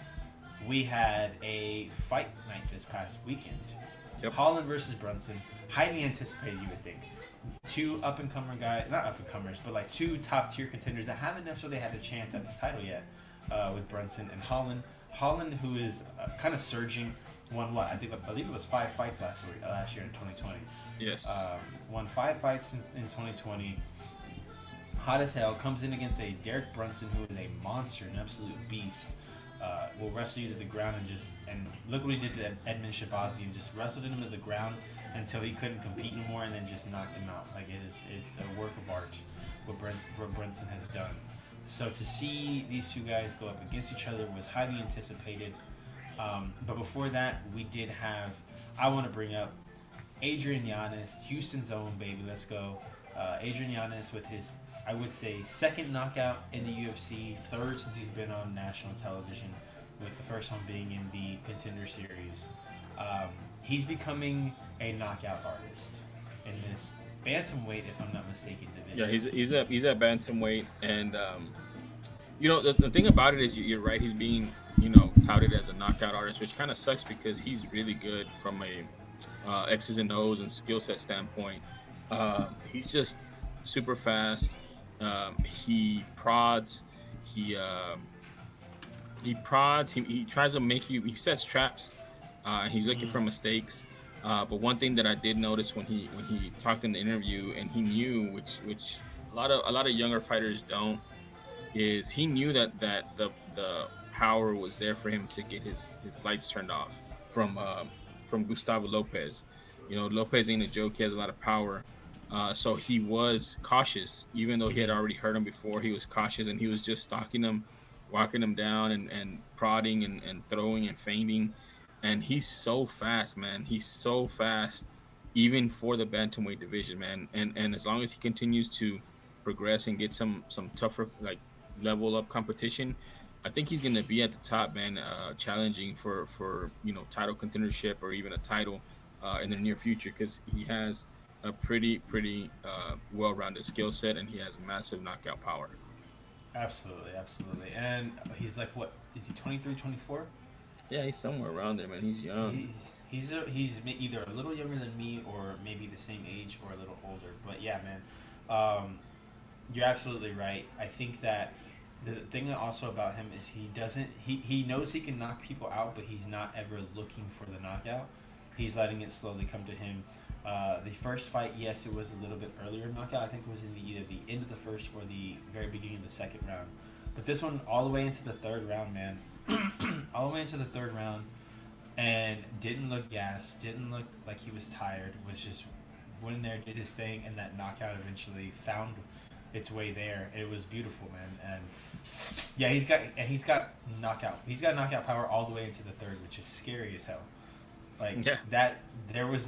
A: we had a fight night this past weekend.
B: Yep.
A: Holland versus Brunson, highly anticipated, you would think. Two up and comer guys, not up and comers, but like two top tier contenders that haven't necessarily had a chance at the title yet, with Brunson and Holland. Holland, who is kind of surging, won what I believe it was 5 fights last year in 2020.
B: Yes.
A: Won 5 fights in 2020. Hot as hell, comes in against a Derek Brunson who is a monster, an absolute beast. Will wrestle you to the ground and look what he did to Edmund Shabazi and just wrestled him to the ground until he couldn't compete anymore and then just knocked him out. Like it's a work of art what Brunson has done. So to see these two guys go up against each other was highly anticipated. But before that, we did have. I want to bring up Adrian Yanis, Houston's own baby. Let's go. Adrian Yanez with his, I would say, second knockout in the UFC, third since he's been on national television, with the first one being in the Contender Series. He's becoming a knockout artist in this bantamweight, if I'm not mistaken,
B: Yeah,
A: division.
B: he's at bantamweight, and the thing about it is you're right. He's being touted as a knockout artist, which kind of sucks because he's really good from a X's and O's and skill set standpoint. He's just super fast. He prods. He prods. He tries to make you. He sets traps. He's looking for mistakes. But one thing that I did notice when he talked in the interview, and he knew, which a lot of younger fighters don't, is he knew that the power was there for him to get his lights turned off from Gustavo Lopez. Lopez ain't a joke. He has a lot of power. So he was cautious, even though he had already hurt him before. He was cautious, and he was just stalking him, walking him down, and prodding and throwing and feinting. And he's so fast, man. He's so fast, even for the bantamweight division, man. And as long as he continues to progress and get some tougher, like, level up competition, I think he's gonna be at the top, man. Challenging for title contendership or even a title in the near future, because he has a pretty well-rounded skill set, and he has massive knockout power.
A: Absolutely, absolutely. And he's like, what? Is he 23, 24?
B: Yeah, he's somewhere around there, man. He's young.
A: He's either a little younger than me or maybe the same age or a little older. But yeah, man, you're absolutely right. I think that the thing also about him is he knows he can knock people out, but he's not ever looking for the knockout. He's letting it slowly come to him. The first fight, yes, it was a little bit earlier knockout. I think it was in either the end of the first or the very beginning of the second round. But this one, all the way into the third round, man, all the way into the third round, and didn't look gassed, didn't look like he was tired. Was just went in there, did his thing, and that knockout eventually found its way there. It was beautiful, man. And yeah, he's got knockout power all the way into the third, which is scary as hell. Like
B: Yeah.
A: that, there were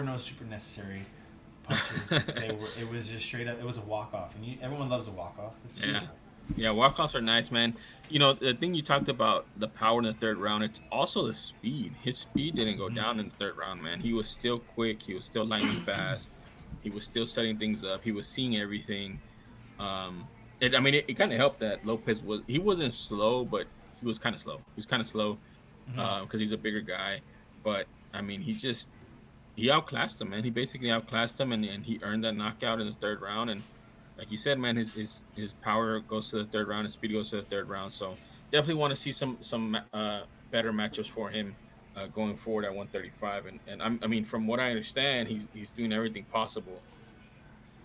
A: no super necessary punches. It was just straight up. It was a walk off, and everyone loves a walk off. It's
B: Yeah.
A: beautiful.
B: Yeah, walk-offs are nice, man. The thing you talked about, the power in the third round, it's also the speed. His speed didn't go down in the third round, man. He was still quick. He was still lightning fast. He was still setting things up. He was seeing everything. It kind of helped that Lopez he wasn't slow, but he was kind of slow. He was kind of slow because he's a bigger guy. But he outclassed him, man. He basically outclassed him, and he earned that knockout in the third round. And like you said, man, his power goes to the third round, his speed goes to the third round. So definitely want to see some better matchups for him going forward at 135. And from what I understand, he's doing everything possible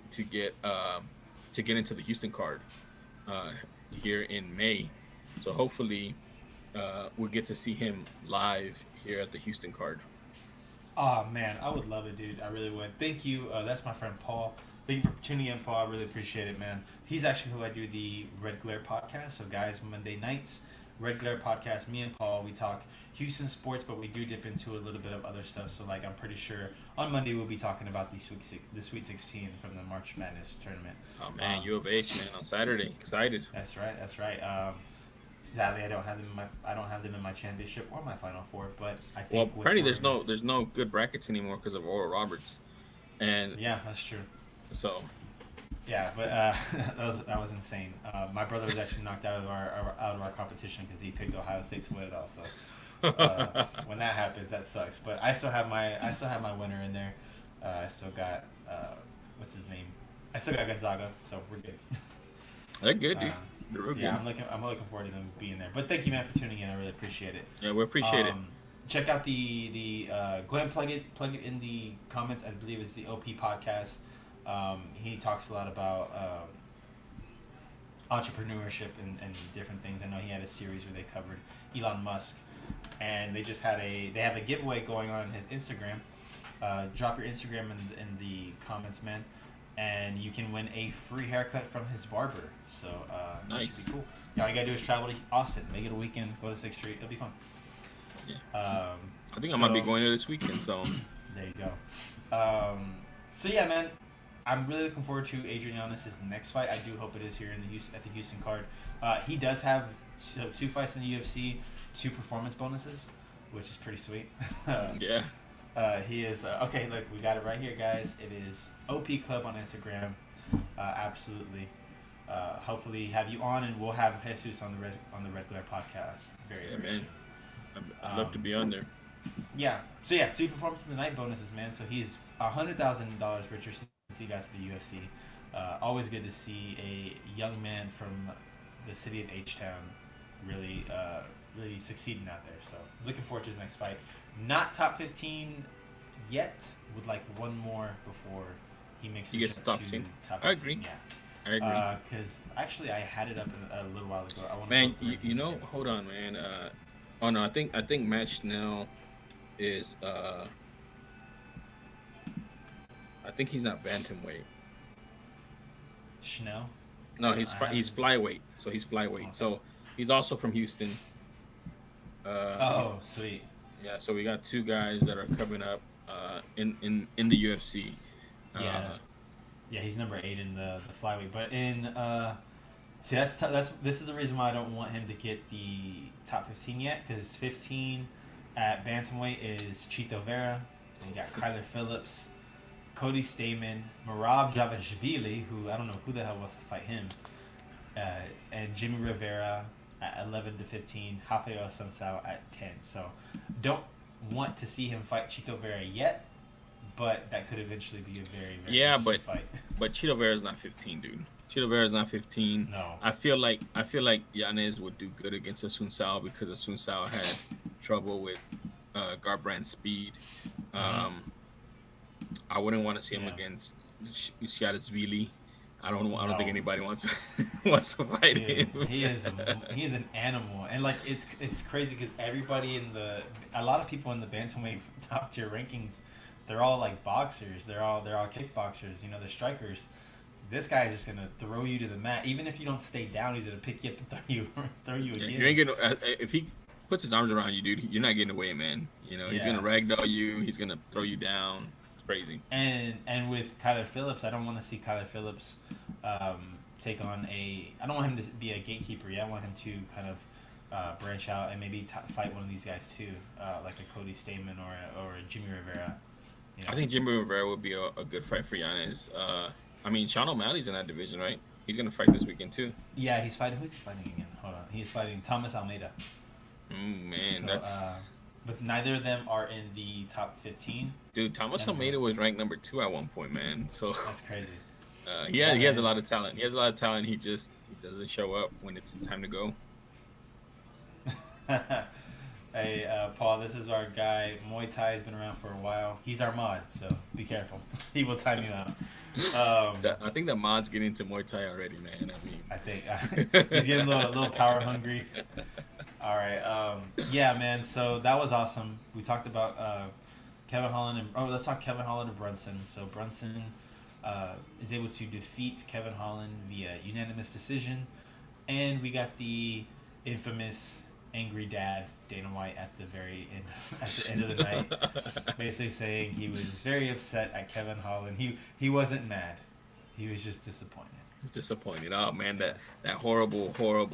B: to get into the Houston card here in May. So hopefully we'll get to see him live here at the Houston card.
A: Oh man, I would love it, dude. I really would. Thank you. That's my friend Paul. Thank you for tuning in, Paul. I really appreciate it, man. He's actually who I do the Red Glare podcast. So, guys, Monday nights, Red Glare podcast. Me and Paul, we talk Houston sports, but we do dip into a little bit of other stuff. So, like, I'm pretty sure on Monday we'll be talking about the Sweet 16 from the March Madness tournament.
B: Oh man, U of H, man, on Saturday. Excited.
A: That's right. That's right. Sadly, I don't have them in my championship or my Final Four. But I think
B: Well, apparently there's no good brackets anymore because of Oral Roberts, and
A: yeah, that's true.
B: so
A: Yeah, but that was insane. My brother was actually knocked out of our competition because he picked Ohio State to win it all. So when that happens, that sucks. But I still have my winner in there. I still got what's his name? I still got Gonzaga, so we're good.
B: they're good, dude. They're real
A: Yeah,
B: good.
A: I'm looking forward to them being there. But thank you, man, for tuning in. I really appreciate it.
B: Yeah, we appreciate it.
A: Check out the go ahead and plug it in the comments. I believe it's the OP podcast. He talks a lot about entrepreneurship and different things. I know he had a series where they covered Elon Musk, and they have a giveaway going on his Instagram. Drop your Instagram in the comments, man, and you can win a free haircut from his barber. So that
B: Nice.
A: should be cool. Yeah, all you gotta do is travel to Austin, make it a weekend, go to 6th Street. It'll be fun.
B: Yeah. I think I
A: so-
B: might be going there this weekend. So
A: There you go. So yeah, man, I'm really looking forward to Adrian Yanez's next fight. I do hope it is here in the at the Houston card. He does have two fights in the UFC, two performance bonuses, which is pretty sweet.
B: Yeah.
A: He is okay. Look, we got it right here, guys. It is OP Club on Instagram. Absolutely. Hopefully, have you on, and we'll have Jesus on the Red Glare podcast very
B: Yeah,
A: very
B: man.
A: soon.
B: I'd love to be on there.
A: Yeah. So yeah, two performance of the night bonuses, man. So he's $100,000 richer since he got to the UFC. Always good to see a young man from the city of H Town really succeeding out there. So looking forward to his next fight. Not top 15 yet. Would like one more before he makes
B: He
A: the
B: gets
A: jump
B: the top
A: to
B: 15.
A: top
B: I
A: 15.
B: agree.
A: Yeah.
B: I agree.
A: Because actually, I had it up a little while ago. I want
B: Man,
A: to
B: you know, hold on, man. Oh no, I think Matt Schnell is I think he's not bantamweight.
A: Schnell.
B: No, he's flyweight. So he's flyweight.
A: Okay.
B: So he's also from Houston.
A: Oh, sweet.
B: Yeah. So we got two guys that are coming up in the UFC.
A: Yeah. Yeah, he's number 8 in the flyweight, but in see that's this is the reason why I don't want him to get the top 15 yet, because 15 at bantamweight is Chito Vera, and you got Kyler Phillips, Cody Stamen, Merab Javashvili, who I don't know who the hell wants to fight him, and Jimmy Rivera at 11 to 15, Rafael Assunção at 10. So don't want to see him fight Chito Vera yet, but that could eventually be a very interesting fight.
B: But Chito Vera is not 15, dude. Chito Vera is not 15.
A: No.
B: I feel like Yanez would do good against Assunção because Assunção had trouble with Garbrandt's speed. I wouldn't want to see him against Shatisvili. I don't think anybody wants to fight him.
A: He is an animal, and like it's crazy because a lot of people in the bantamweight top tier rankings, they're all like boxers. They're all kickboxers. You know, they're strikers. This guy is just gonna throw you to the mat. Even if you don't stay down, he's gonna pick you up and throw you again.
B: You ain't getting if he puts his arms around you, dude. You're not getting away, man. You know, he's gonna ragdoll you. He's gonna throw you down. It's crazy.
A: And with Kyler Phillips, I don't want to see Kyler Phillips take on I don't want him to be a gatekeeper yet. I want him to kind of branch out and maybe fight one of these guys too, like a Cody Stamen or a Jimmy Rivera. You know?
B: I think Jimmy Rivera would be a good fight for Yanez. I mean, Sean O'Malley's in that division, right? He's gonna fight this weekend too.
A: Yeah, he's fighting. Who's he fighting again? Hold on, he's fighting Thomas Almeida.
B: Man,
A: so,
B: that's.
A: But neither of them are in the top 15.
B: Dude, Thomas Almeida was ranked number 2 at one point, man. So
A: that's crazy.
B: He has a lot of talent. He has a lot of talent. He doesn't show up when it's time to go.
A: Hey, Paul, this is our guy. Muay Thai has been around for a while. He's our mod, so be careful. He will time you out.
B: I think the mod's getting into Muay Thai already, man. I mean,
A: I think he's getting a little power hungry. All right. Yeah, man. So that was awesome. We talked about Kevin Holland let's talk Kevin Holland and Brunson. So Brunson is able to defeat Kevin Holland via unanimous decision, and we got the infamous angry dad Dana White at the end of the night, basically saying he was very upset at Kevin Holland. He wasn't mad, he was just disappointed.
B: He's disappointed. Oh man, that horrible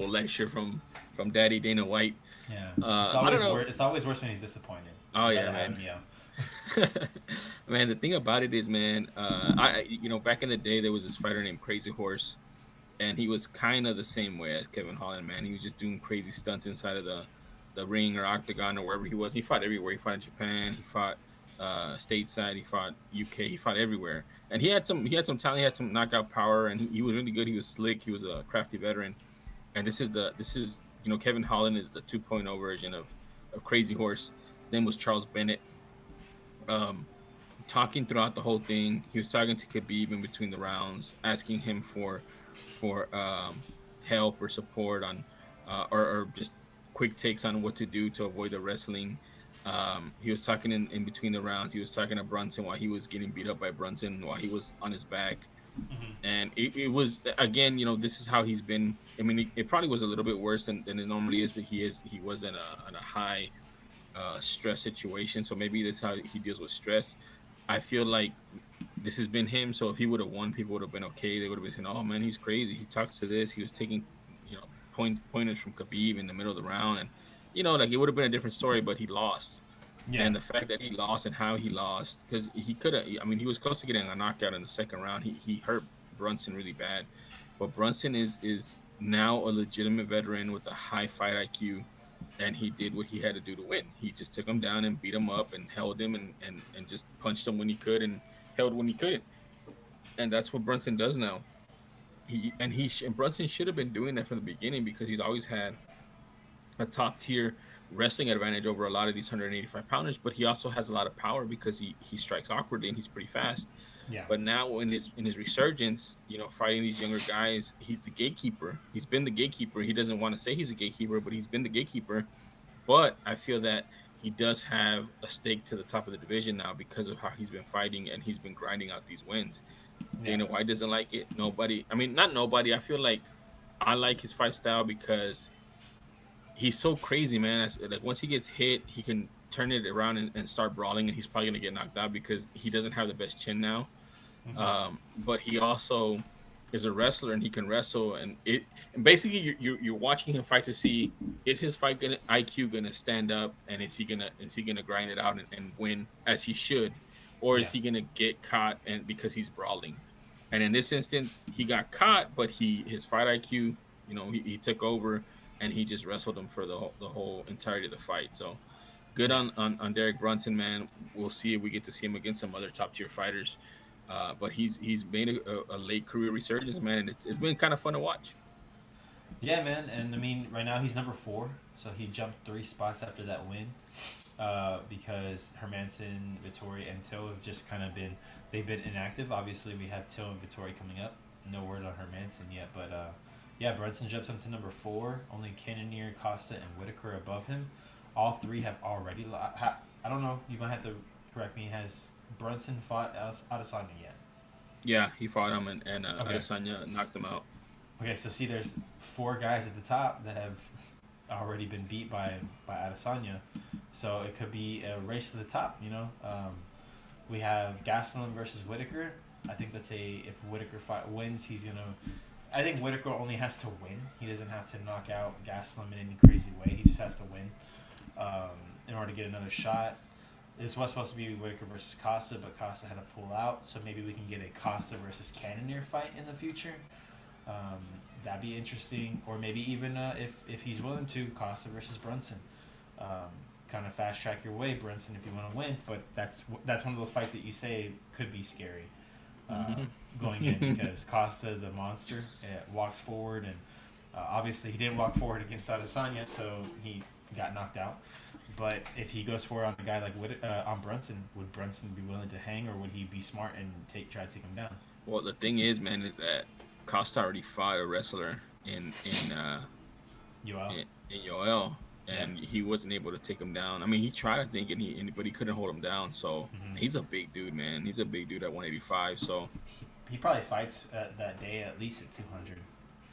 B: lecture from Daddy Dana White.
A: Yeah, it's always worse when he's disappointed.
B: Oh yeah, man. Man, the thing about it is, man, back in the day there was this fighter named Crazy Horse, and he was kind of the same way as Kevin Holland, man. He was just doing crazy stunts inside of the ring or octagon or wherever he was. He fought everywhere. He fought in Japan. He fought stateside. He fought UK. He fought everywhere. And he had some talent. He had some knockout power, and he was really good. He was slick. He was a crafty veteran. And this is Kevin Holland is the 2.0 version of Crazy Horse. His name was Charles Bennett. Talking throughout the whole thing, he was talking to Khabib in between the rounds, asking him for help or support on or just quick takes on what to do to avoid the wrestling. He was talking in between the rounds. He was talking to Brunson while he was getting beat up by Brunson while he was on his back. And it was, again, this is how he's been. I mean, it probably was a little bit worse than it normally is, but he was in a high stress situation, so maybe that's how he deals with stress. I feel like this has been him. So if he would have won, people would have been okay. They would have been saying, "Oh man, he's crazy. He talks to this. He was taking, pointers from Khabib in the middle of the round, and like it would have been a different story." But he lost,
A: Yeah,
B: and the fact that he lost and how he lost, because he could have. I mean, he was close to getting a knockout in the second round. He hurt Brunson really bad, but Brunson is now a legitimate veteran with a high fight IQ, and he did what he had to do to win. He just took him down and beat him up and held him and just punched him when he could and held when he couldn't. And that's what Brunson does now. And Brunson should have been doing that from the beginning because he's always had a top tier wrestling advantage over a lot of these 185 pounders, but he also has a lot of power because he strikes awkwardly and he's pretty fast.
A: yeah,
B: But now in his resurgence, fighting these younger guys, he's the gatekeeper. He's been the gatekeeper. He doesn't want to say he's a gatekeeper, but he's been the gatekeeper. But I feel that he does have a stake to the top of the division now because of how he's been fighting and he's been grinding out these wins.
A: yeah,
B: Dana White doesn't like it. Nobody. I mean, not nobody. I feel like I like his fight style because he's so crazy, man. Like once he gets hit, he can turn it around and start brawling, and he's probably gonna get knocked out because he doesn't have the best chin now. But he also is a wrestler and he can wrestle, and basically you're watching him fight to see, is his fight IQ gonna stand up, and is he gonna grind it out and win as he should, or
A: yeah,
B: is he gonna get caught and because he's brawling. And in this instance, he got caught, but his fight IQ, he took over and he just wrestled him for the whole entirety of the fight. So good
A: yeah.
B: on Derek Brunson, man. We'll see if we get to see him against some other top tier fighters. But he's made a late career resurgence, man, and it's been kind of fun to watch.
A: Yeah, man, and I mean, right now he's number 4, so he jumped 3 spots after that win, because Hermanson, Vittori, and Till have just kind of they've been inactive. Obviously, we have Till and Vittori coming up. No word on Hermanson yet, but yeah, Brunson jumps up to number 4. Only Cannonier, Costa, and Whitaker above him. All three have already. I don't know. You might have to correct me. Has Brunson fought Adesanya yet?
B: Yeah, he fought him, and
A: Okay.
B: Adesanya knocked him out.
A: Okay, so see, there's 4 guys at the top that have already been beat by Adesanya, so it could be a race to the top. We have Gastelum versus Whitaker. I think that's if Whitaker wins, he's gonna. I think Whitaker only has to win. He doesn't have to knock out Gastelum in any crazy way. He just has to win in order to get another shot. This was supposed to be Whitaker versus Costa, but Costa had to pull out, so maybe we can get a Costa versus Cannonier fight in the future. Um, that'd be interesting, or maybe even if he's willing to, Costa versus Brunson. Kind of fast track your way, Brunson, if you want to win. But that's one of those fights that you say could be scary uh, going in because Costa is a monster. It walks forward, and obviously he didn't walk forward against Adesanya, so he got knocked out. But if he goes forward on a guy like on Brunson, would Brunson be willing to hang, or would he be smart and try to take him down?
B: Well, the thing is, man, is that Costa already fought a wrestler
A: Yoel?
B: in Yoel,
A: Yeah.
B: and he wasn't able to take him down. I mean, he tried, I think, but he couldn't hold him down. So
A: Mm-hmm.
B: he's a big dude, man. He's a big dude at 185. So,
A: He probably fights that day at least at 200.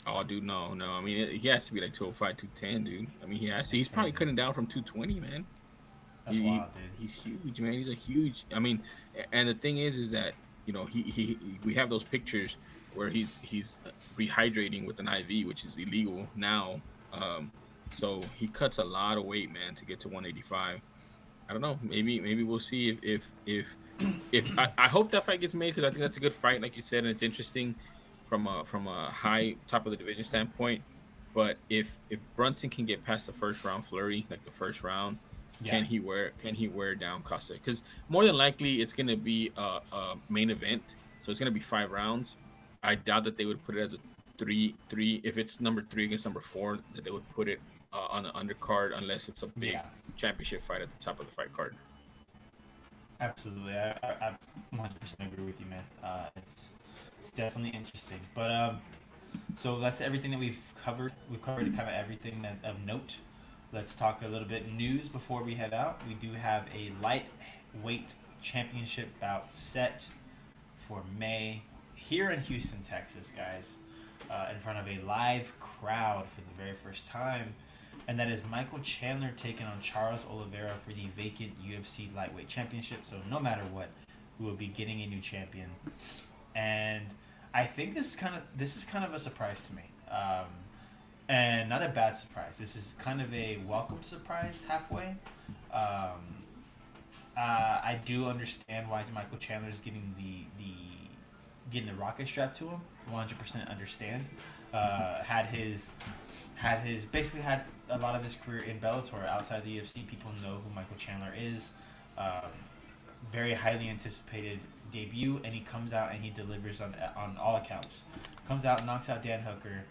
B: oh, dude, no, no. I mean, he has to be like 205, 210, dude. I mean, he has to.
A: That's
B: He's probably
A: crazy.
B: cutting down from 220, man.
A: That's wild, dude.
B: He's huge, man. He's a huge. I mean, and the thing is that he we have those pictures where he's rehydrating with an IV, which is illegal now. So he cuts a lot of weight, man, to get to 185. I don't know. Maybe we'll see if I hope that fight gets made because I think that's a good fight, like you said, and it's interesting from a high top of the division standpoint. But if Brunson can get past the first round flurry, like the first round,
A: Yeah.
B: can he wear down Costa? Because more than likely it's gonna be a main event, so it's gonna be 5 rounds. I doubt that they would put it as a three. If it's number 3 against number 4, that they would put it on the undercard unless it's a big
A: Yeah.
B: championship fight at the top of the fight card.
A: Absolutely. I 100% agree with you, man. It's definitely interesting. But so that's everything that we've covered. We've covered kind of everything that's of note. Let's talk a little bit news before we head out. We do have a lightweight championship bout set for May here in Houston, Texas, guys, in front of a live crowd for the very first time. And that is Michael Chandler taking on Charles Oliveira for the vacant UFC lightweight championship. So no matter what, we will be getting a new champion, and I think this is kind of a surprise to me, and not a bad surprise. This is kind of a welcome surprise halfway. Um, I do understand why Michael Chandler is getting the rocket strapped to him. 100% understand. Had his basically had a lot of his career in Bellator outside the UFC. People know who Michael Chandler is. Um, Very highly anticipated debut, and he comes out and he delivers on all accounts. Comes out, knocks out Dan Hooker.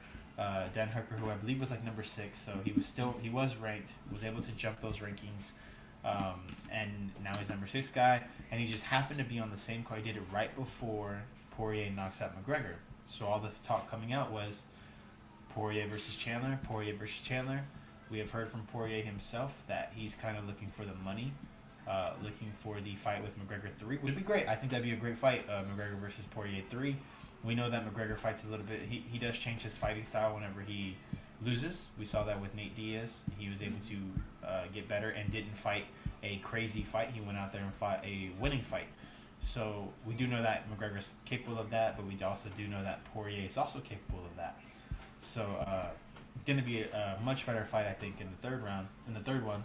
A: Dan Hooker, who I believe was like number 6, so he was ranked, was able to jump those rankings, and now he's number 6 guy, and he just happened to be on the same card. He did it right before Poirier knocks out McGregor. So all the talk coming out was Poirier versus Chandler. Poirier versus Chandler. We have heard from Poirier himself that he's kind of looking for the money, looking for the fight with McGregor 3, which would be great. I think that'd be a great fight, McGregor versus Poirier 3. We know that McGregor fights a little bit. He does change his fighting style whenever he loses. We saw that with Nate Diaz. He was able to get better and didn't fight a crazy fight. He went out there and fought a winning fight. So we do know that McGregor's capable of that, but we also do know that Poirier is also capable of that. So going to be a much better fight, I think, in the third one.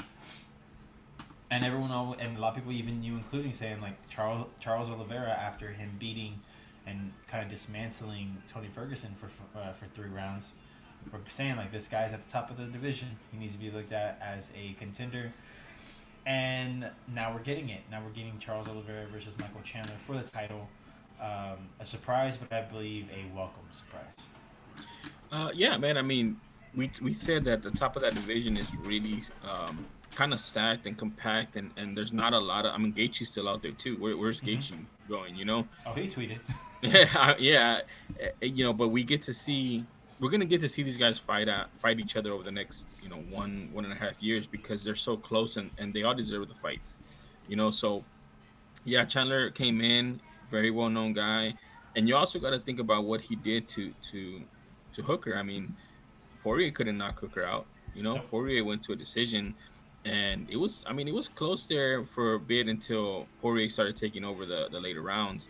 A: And and a lot of people, even you including, saying like Charles Oliveira, after him beating and kind of dismantling Tony Ferguson for 3 rounds, we're saying like this guy's at the top of the division. He needs to be looked at as a contender. And now we're getting it. Now we're getting Charles Oliveira versus Michael Chandler for the title. A surprise, but I believe a welcome surprise.
B: Yeah, man. I mean, we said that the top of that division is really kind of stacked and compact, and there's not a lot of. I mean, Gaethje's still out there too. Where's Gaethje going? You know?
A: Oh, he tweeted.
B: Yeah. You know, but we're gonna get to see these guys fight each other over the next 1.5 years, because they're so close, and they all deserve the fights. You know, so yeah, Chandler came in, very well known guy, and you also got to think about what he did to Hooker. I mean, Poirier couldn't knock Hooker out. You know,
A: Nope.
B: Poirier went to a decision, and it was close there for a bit until Poirier started taking over the later rounds.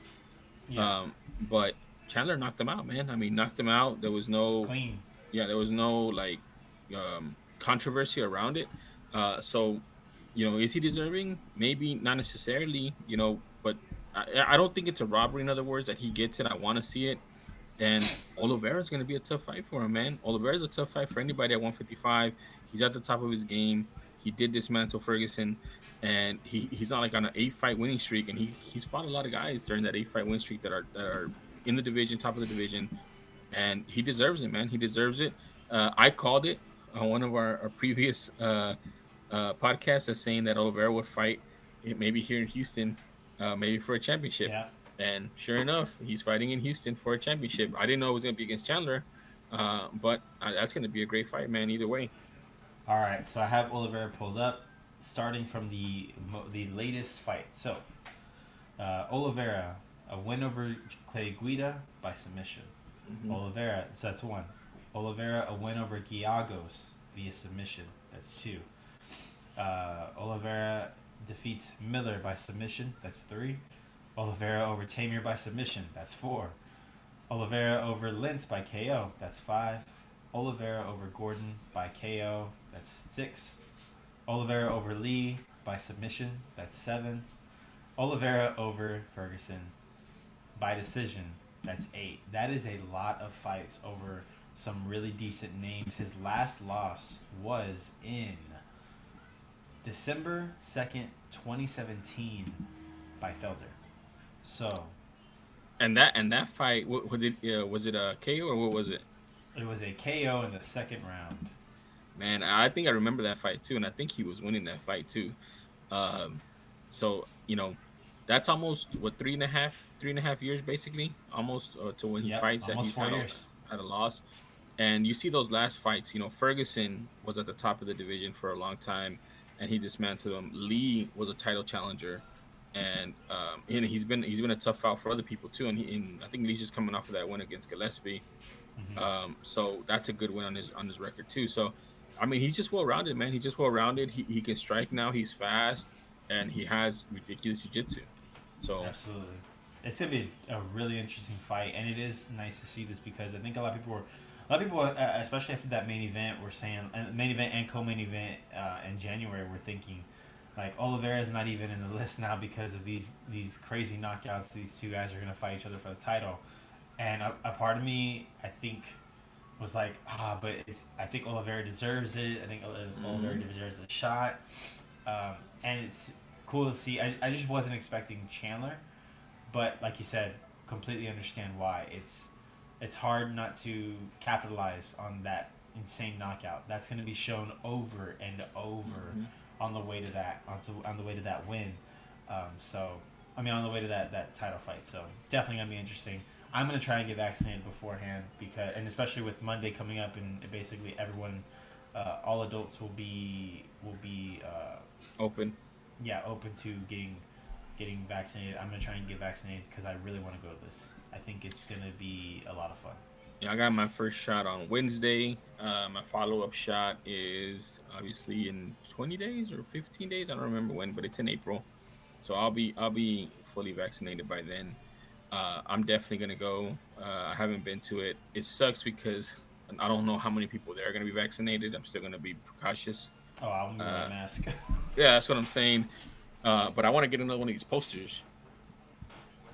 A: Yeah.
B: But Chandler knocked him out, man. I mean, knocked him out. There was no,
A: Clean.
B: yeah, there was no like controversy around it. So, is he deserving? Maybe not necessarily, but I don't think it's a robbery. In other words, that he gets it. I want to see it. And Oliveira is going to be a tough fight for him, man. Oliveira is a tough fight for anybody at 155. He's at the top of his game. He did dismantle Ferguson, and he's not like on an 8-fight winning streak. And he's fought a lot of guys during that 8-fight win streak that are in the division, top of the division, and he deserves it, man. He deserves it. I called it on one of our previous podcasts as saying that Oliveira would fight maybe here in Houston, maybe for a championship.
A: Yeah.
B: And sure enough, he's fighting in Houston for a championship. I didn't know it was going to be against Chandler, but that's going to be a great fight, man, either way.
A: All right. So I have Oliveira pulled up, starting from the latest fight. So Oliveira, a win over Clay Guida by submission. Oliveira, so that's 1. Oliveira, a win over Giagos via submission. That's 2. Oliveira defeats Miller by submission. That's 3. Oliveira over Tamir by submission. That's 4. Oliveira over Lentz by KO. That's 5. Oliveira over Gordon by KO. That's 6. Oliveira over Lee by submission. That's 7. Oliveira over Ferguson by decision. That's 8. That is a lot of fights over some really decent names. His last loss was in December 2nd, 2017 by Felder. So,
B: And that fight, was it a KO or what was it?
A: it was a KO in the second round.
B: Man, I think I remember that fight too, and I think he was winning that fight too. So that's almost what 3.5 years basically, almost to when he
A: Yep,
B: fights that
A: almost
B: he's
A: 4 years.
B: had a loss. And you see those last fights. Ferguson was at the top of the division for a long time, and he dismantled him. Lee was a title challenger, and he's been a tough out for other people too. And I think Lee's just coming off of that win against Gillespie. So that's a good win on his record too. So, I mean, he's just well rounded, man. He's just well rounded. He can strike now. He's fast, and he has ridiculous jiu-jitsu. So
A: Absolutely. It's gonna be a really interesting fight, and it is nice to see this because I think a lot of people, especially after that main event, were saying main event and co-main event in January, were thinking like Oliveira's not even in the list now because of these crazy knockouts. These two guys are gonna fight each other for the title, and a part of me, I think, was like, but I think Oliveira deserves it. I think Oliveira
B: mhm.
A: deserves a shot, and it's cool to see. I just wasn't expecting Chandler, but like you said, completely understand why. It's hard not to capitalize on that insane knockout. That's going to be shown over and over
B: Mhm.
A: on the way to on the way to that win. So I mean, on the way to that title fight. So definitely gonna be interesting. I'm gonna try and get vaccinated beforehand because, and especially with Monday coming up, and basically everyone, all adults will be
B: Open.
A: yeah, open to getting vaccinated. I'm gonna try and get vaccinated because I really want to go to this. I think it's gonna be a lot of fun.
B: Yeah, I got my first shot on Wednesday. My follow up shot is obviously in 20 days or 15 days. I don't remember when, but it's in April. So I'll be fully vaccinated by then. I'm definitely gonna go. I haven't been to it. It sucks because I don't know how many people there are gonna be vaccinated. I'm still gonna be precautious.
A: Oh, I'm gonna wear a
B: Uh,
A: mask.
B: yeah, that's what I'm saying. But I want to get another one of these posters.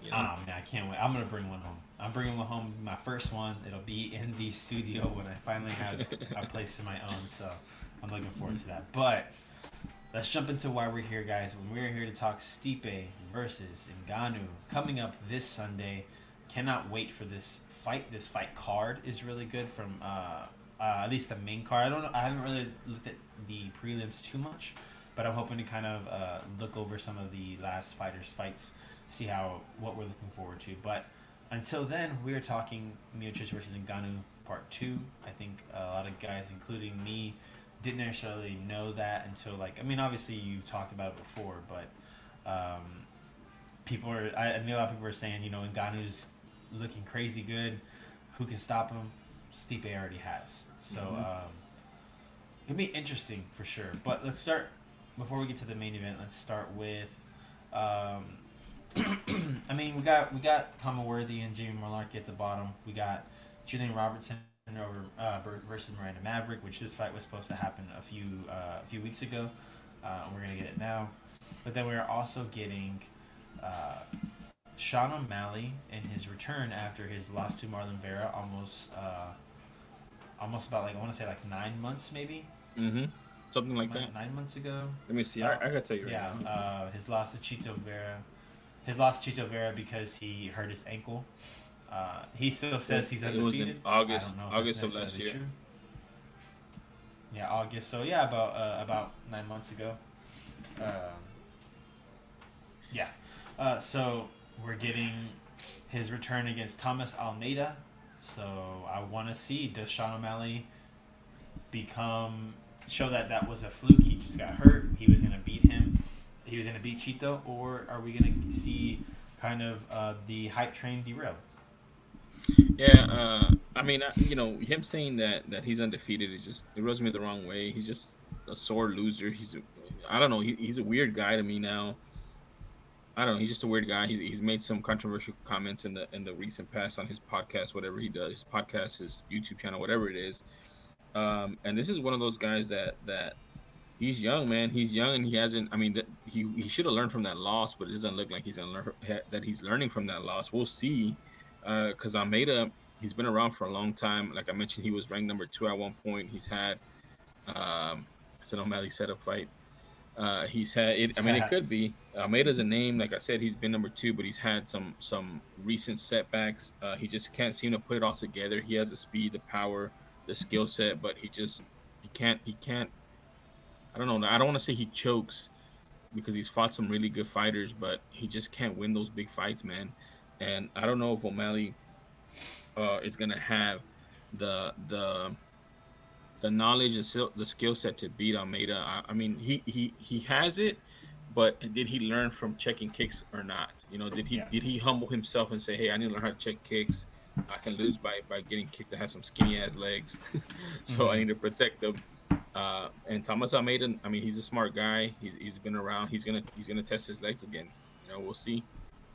B: You know.
A: Ah man, I can't wait. I'm gonna bring one home. I'm bringing one home. My first one. It'll be in the studio when I finally have a place of my own. So I'm looking forward to that. But let's jump into why we're here, guys. We're here to talk Stipe versus Ngannou coming up this Sunday. Cannot wait for this fight. This fight card is really good from at least the main card. I don't know. I haven't really looked at the prelims too much, but I'm hoping to kind of look over some of the last fighters' fights, see what we're looking forward to. But until then, we are talking Miocic versus Ngannou Part 2. I think a lot of guys, including me, didn't necessarily know that until like I mean obviously you talked about it before, but I knew a lot of people were saying Ngannou's looking crazy good. Who can stop him? Stipe already has. So
B: Hmm.
A: it'll be interesting for sure. But let's start before we get to the main event. Let's start with. Um, I mean, we got Worthy and Jamie Marlarkey at the bottom. We got Julian Robertson over versus Miranda Maverick, which this fight was supposed to happen a few weeks ago. We're gonna get it now, but then we're also getting uh, Sean O'Malley in his return after his loss to Marlon Vera almost about like I want to say like 9 months maybe
B: Hmm. Something like that.
A: 9 months ago.
B: Let me see. I gotta tell you right
A: Yeah,
B: now.
A: his loss to Chito Vera. His loss to Chito Vera because he hurt his ankle. He still says he's
B: It was in
A: undefeated. I
B: August,
A: don't know if that's
B: August of last
A: necessarily
B: year.
A: true. Yeah, August. So yeah, about 9 months ago. Um, yeah. So we're getting his return against Thomas Almeida. So I want to see, does Sean O'Malley become show that that was a fluke? He just got hurt. He was gonna beat him. He was gonna beat Chito, or are we gonna see kind of the hype train derailed?
B: Yeah, I mean, him saying that he's undefeated is just it rubs me the wrong way. He's just a sore loser. I don't know. He's a weird guy to me now. I don't know. He's just a weird guy. He's made some controversial comments in the recent past on his podcast, whatever he does, his podcast, his YouTube channel, whatever it is. And this is one of those guys that he's young, man. He's young and he hasn't. I mean, he should have learned from that loss, but it doesn't look like he's gonna learn that he's learning from that loss. We'll see. Because Almeida, he's been around for a long time. Like I mentioned, he was ranked number 2 at one point. He's had it's an O'Malley setup fight. He's had it. I mean, it could be Almeida's a name. Like I said, he's been number 2, but he's had some recent setbacks. He just can't seem to put it all together. He has the speed, the power, the skill set, but he can't. I don't know. I don't want to say he chokes because he's fought some really good fighters, but he just can't win those big fights, man. And I don't know if O'Malley is gonna have the the knowledge, the skill set to beat Almeida. I mean, he has it, but did he learn from checking kicks or not? Did he
A: Yeah.
B: did he humble himself and say, "Hey, I need to learn how to check kicks. I can lose by getting kicked. I have some skinny ass legs, so I
A: Mm-hmm.
B: need to protect them." And Thomas Almeida, I mean, he's a smart guy. He's been around. He's gonna test his legs again. We'll see.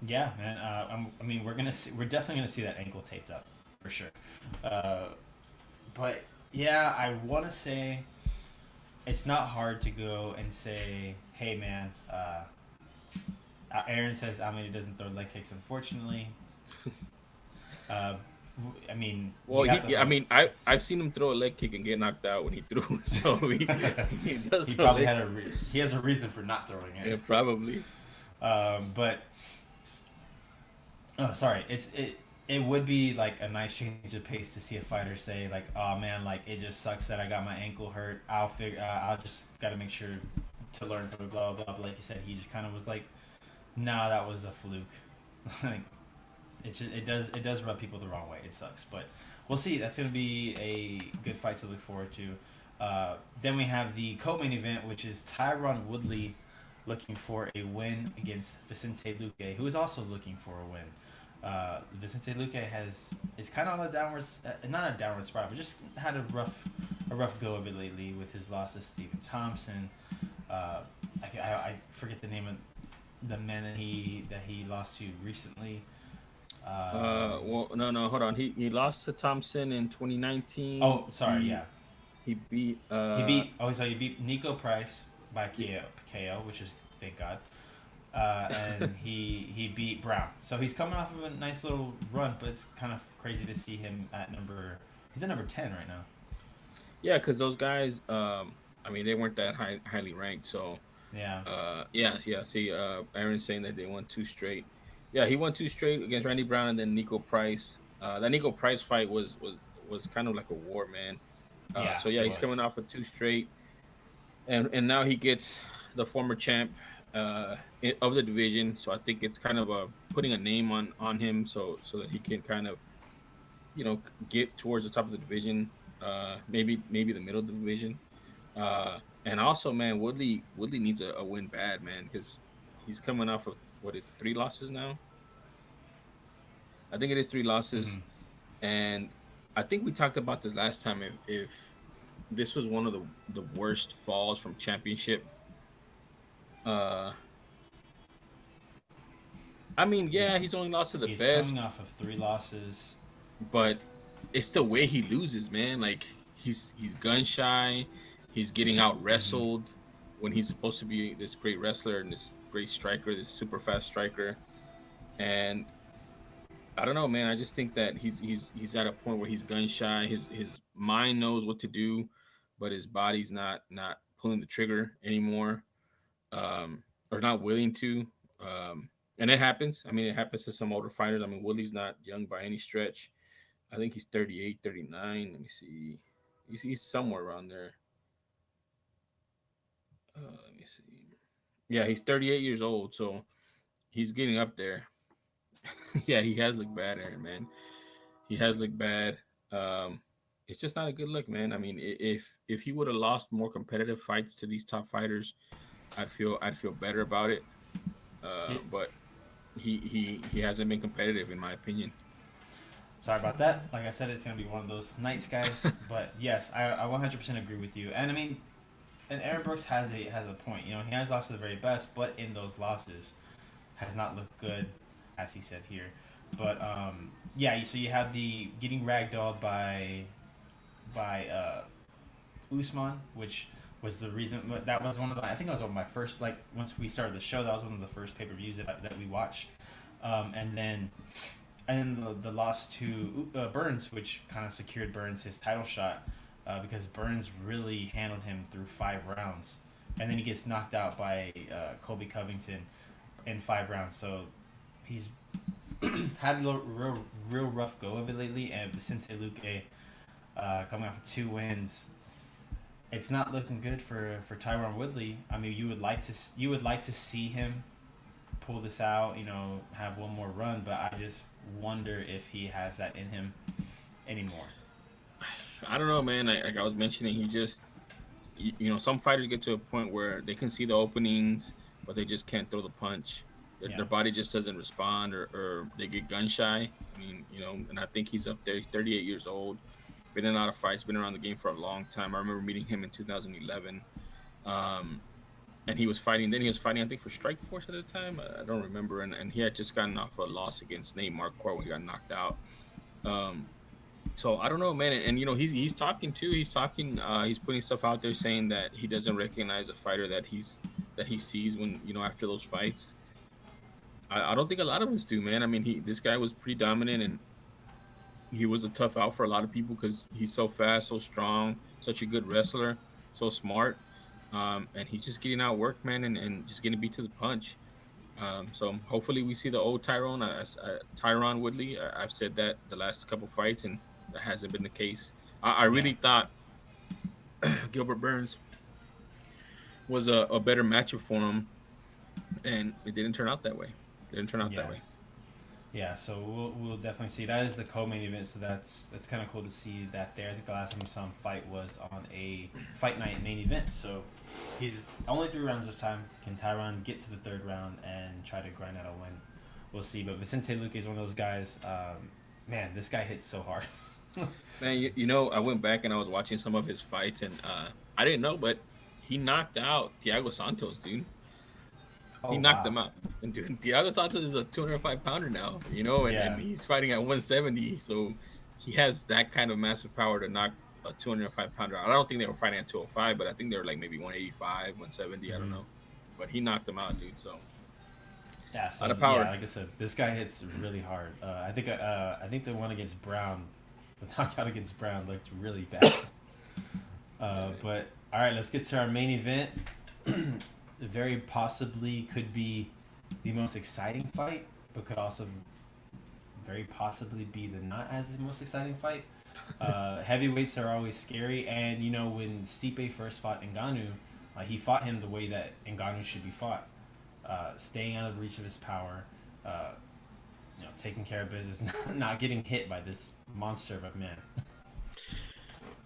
A: Yeah, man. I mean, we're definitely gonna see that ankle taped up for sure. Uh, but yeah, I want to say it's not hard to go and say, hey, man. Aaron says Almeida doesn't throw leg kicks, unfortunately. Uh, I mean,
B: Well,
A: we have
B: he,
A: to
B: yeah, I
A: hope.
B: mean, I've seen him throw a leg kick and get knocked out when he threw. So he does
A: He
B: throw
A: probably
B: leg
A: had
B: kick.
A: he has a reason for not throwing it.
B: Yeah, probably.
A: But oh, sorry, it would be like a nice change of pace to see a fighter say like, "Oh man, like it just sucks that I got my ankle hurt. I'll figure. I'll just got to make sure to learn from it." Blah blah blah. But like you said, he just kind of was like, "Nah, that was a fluke." Like it does rub people the wrong way. It sucks, but we'll see. That's gonna be a good fight to look forward to. Then we have the co-main event, which is Tyron Woodley looking for a win against Vicente Luque, who is also looking for a win. Vicente Luque is kind of on a downward, not a downward spiral, but just had a rough go of it lately with his loss to Stephen Thompson. I forget the name of the man that he lost to recently.
B: Well, no, hold on. He lost to Thompson in 2019.
A: Oh, sorry, yeah.
B: He beat
A: He beat Nico Price by KO, which is thank God. And he beat Brown. So he's coming off of a nice little run, but it's kind of crazy to see him at he's at number 10 right now.
B: yeah, because those guys, I mean, they weren't that highly ranked. So,
A: Yeah.
B: yeah. See, Aaron's saying that they won two straight. Yeah, he won two straight against Randy Brown and then Nico Price. That Nico Price fight was kind of like a war, man.
A: Yeah,
B: So yeah,
A: it
B: he's coming
A: was.
B: off of two straight, and now he gets the former champ of the division. So I think it's kind of a putting a name on him, so that he can kind of get towards the top of the division, maybe the middle of the division. And also, man, Woodley needs a win bad, man, because he's coming off of what is it, three losses now. I think it is three losses,
A: Mm-hmm.
B: and I think we talked about this last time. If this was one of the worst falls from championship, uh, I mean,
A: Yeah.
B: yeah, he's only lost to the
A: He's coming
B: best,
A: off of three losses.
B: but it's the way he loses, man. Like he's gun shy. He's getting out
A: Mm-hmm.
B: wrestled when he's supposed to be this great wrestler and this great striker, this super fast striker. And I don't know, man. I just think that he's at a point where he's gun shy. His mind knows what to do, but his body's not pulling the trigger anymore, or not willing to. And it happens. I mean, it happens to some older fighters. I mean, Woodley's not young by any stretch. I think he's 38, 39. Let me see. He's somewhere around there. Let me see. Yeah, he's 38 years old, so he's getting up there. Yeah, he has looked bad, Aaron, man. He has looked bad. Um, it's just not a good look, man. I mean, if he would have lost more competitive fights to these top fighters, I'd feel better about it.
A: Yeah.
B: But he hasn't been competitive, in my opinion.
A: Sorry about that. Like I said, it's gonna be one of those nights, guys. But yes, I 100% agree with you. And I mean, and Aaron Brooks has a point. You know, he has lost to the very best, but in those losses, has not looked good, as he said here. But yeah. So you have the getting ragdolled by Usman, which was the reason that was one of the I think that was one of my first like once we started the show that was one of the first pay per views that we watched, and then the loss to Burns, which kind of secured Burns his title shot, because Burns really handled him through 5 rounds, and then he gets knocked out by Colby Covington in 5 rounds. So he's had a real rough go of it lately, and Vicente Luque coming off of 2 wins. It's not looking good for Tyron Woodley. I mean, you would like to see him pull this out, have one more run, but I just wonder if he has that in him anymore.
B: I don't know, man. Like I was mentioning, he just some fighters get to a point where they can see the openings, but they just can't throw the punch.
A: Yeah.
B: Their body just doesn't respond, or they get gun shy. I mean, and I think he's up there. He's 38 years old, been in a lot of fights, been around the game for a long time. I remember meeting him in 2011. Um, and he was fighting. Then he was fighting, I think, for Strike Force at the time. I don't remember. And he had just gotten off a loss against Nate Marquardt when he got knocked out. Um, so I don't know, man. And you know, he's talking too. He's talking. He's putting stuff out there saying that he doesn't recognize a fighter that he sees when after those fights. I don't think a lot of us do, man. I mean, he this guy was pretty dominant, and he was a tough out for a lot of people because he's so fast, so strong, such a good wrestler, so smart. And he's just getting outworked, man, and just getting beat to the punch. So hopefully we see the old Tyron Woodley. I've said that the last couple fights, and that hasn't been the case. I
A: Yeah,
B: really thought Gilbert Burns was a better matchup for him, and it didn't turn out that way. Didn't turn out that
A: yeah,
B: way.
A: yeah. So we'll definitely see. That is the co-main event, so that's kind of cool to see that there. I think the last time we saw him fight was on a fight night main event. So he's only 3 rounds this time. Can Tyron get to the third round and try to grind out a win? We'll see. But Vicente Luque is one of those guys. Man, this guy hits so hard.
B: Man, you know, I went back and I was watching some of his fights, and I didn't know, but he knocked out Thiago Santos, dude.
A: Oh
B: He knocked
A: wow.
B: him out. And dude, Thiago Santos is a 205 pounder now, you know, and
A: Yeah.
B: he's fighting at 170. So he has that kind of massive power to knock a 205 pounder out. I don't think they were fighting at 205, but I think they were like maybe 185, 170. I don't
A: Hmm.
B: know. But he knocked him out, dude. So
A: Yeah.
B: a lot
A: So
B: of
A: yeah,
B: power.
A: like I said, this guy hits really hard. I think the one against Brown, the knockout against Brown looked really bad. But all right, let's get to our main event. Very possibly could be the most exciting fight, but could also very possibly be the not as most exciting fight. Heavyweights are always scary, and you know when Stipe first fought Ngannou, he fought him the way that Ngannou should be fought, staying out of reach of his power, uh, taking care of business, not getting hit by this monster of a man.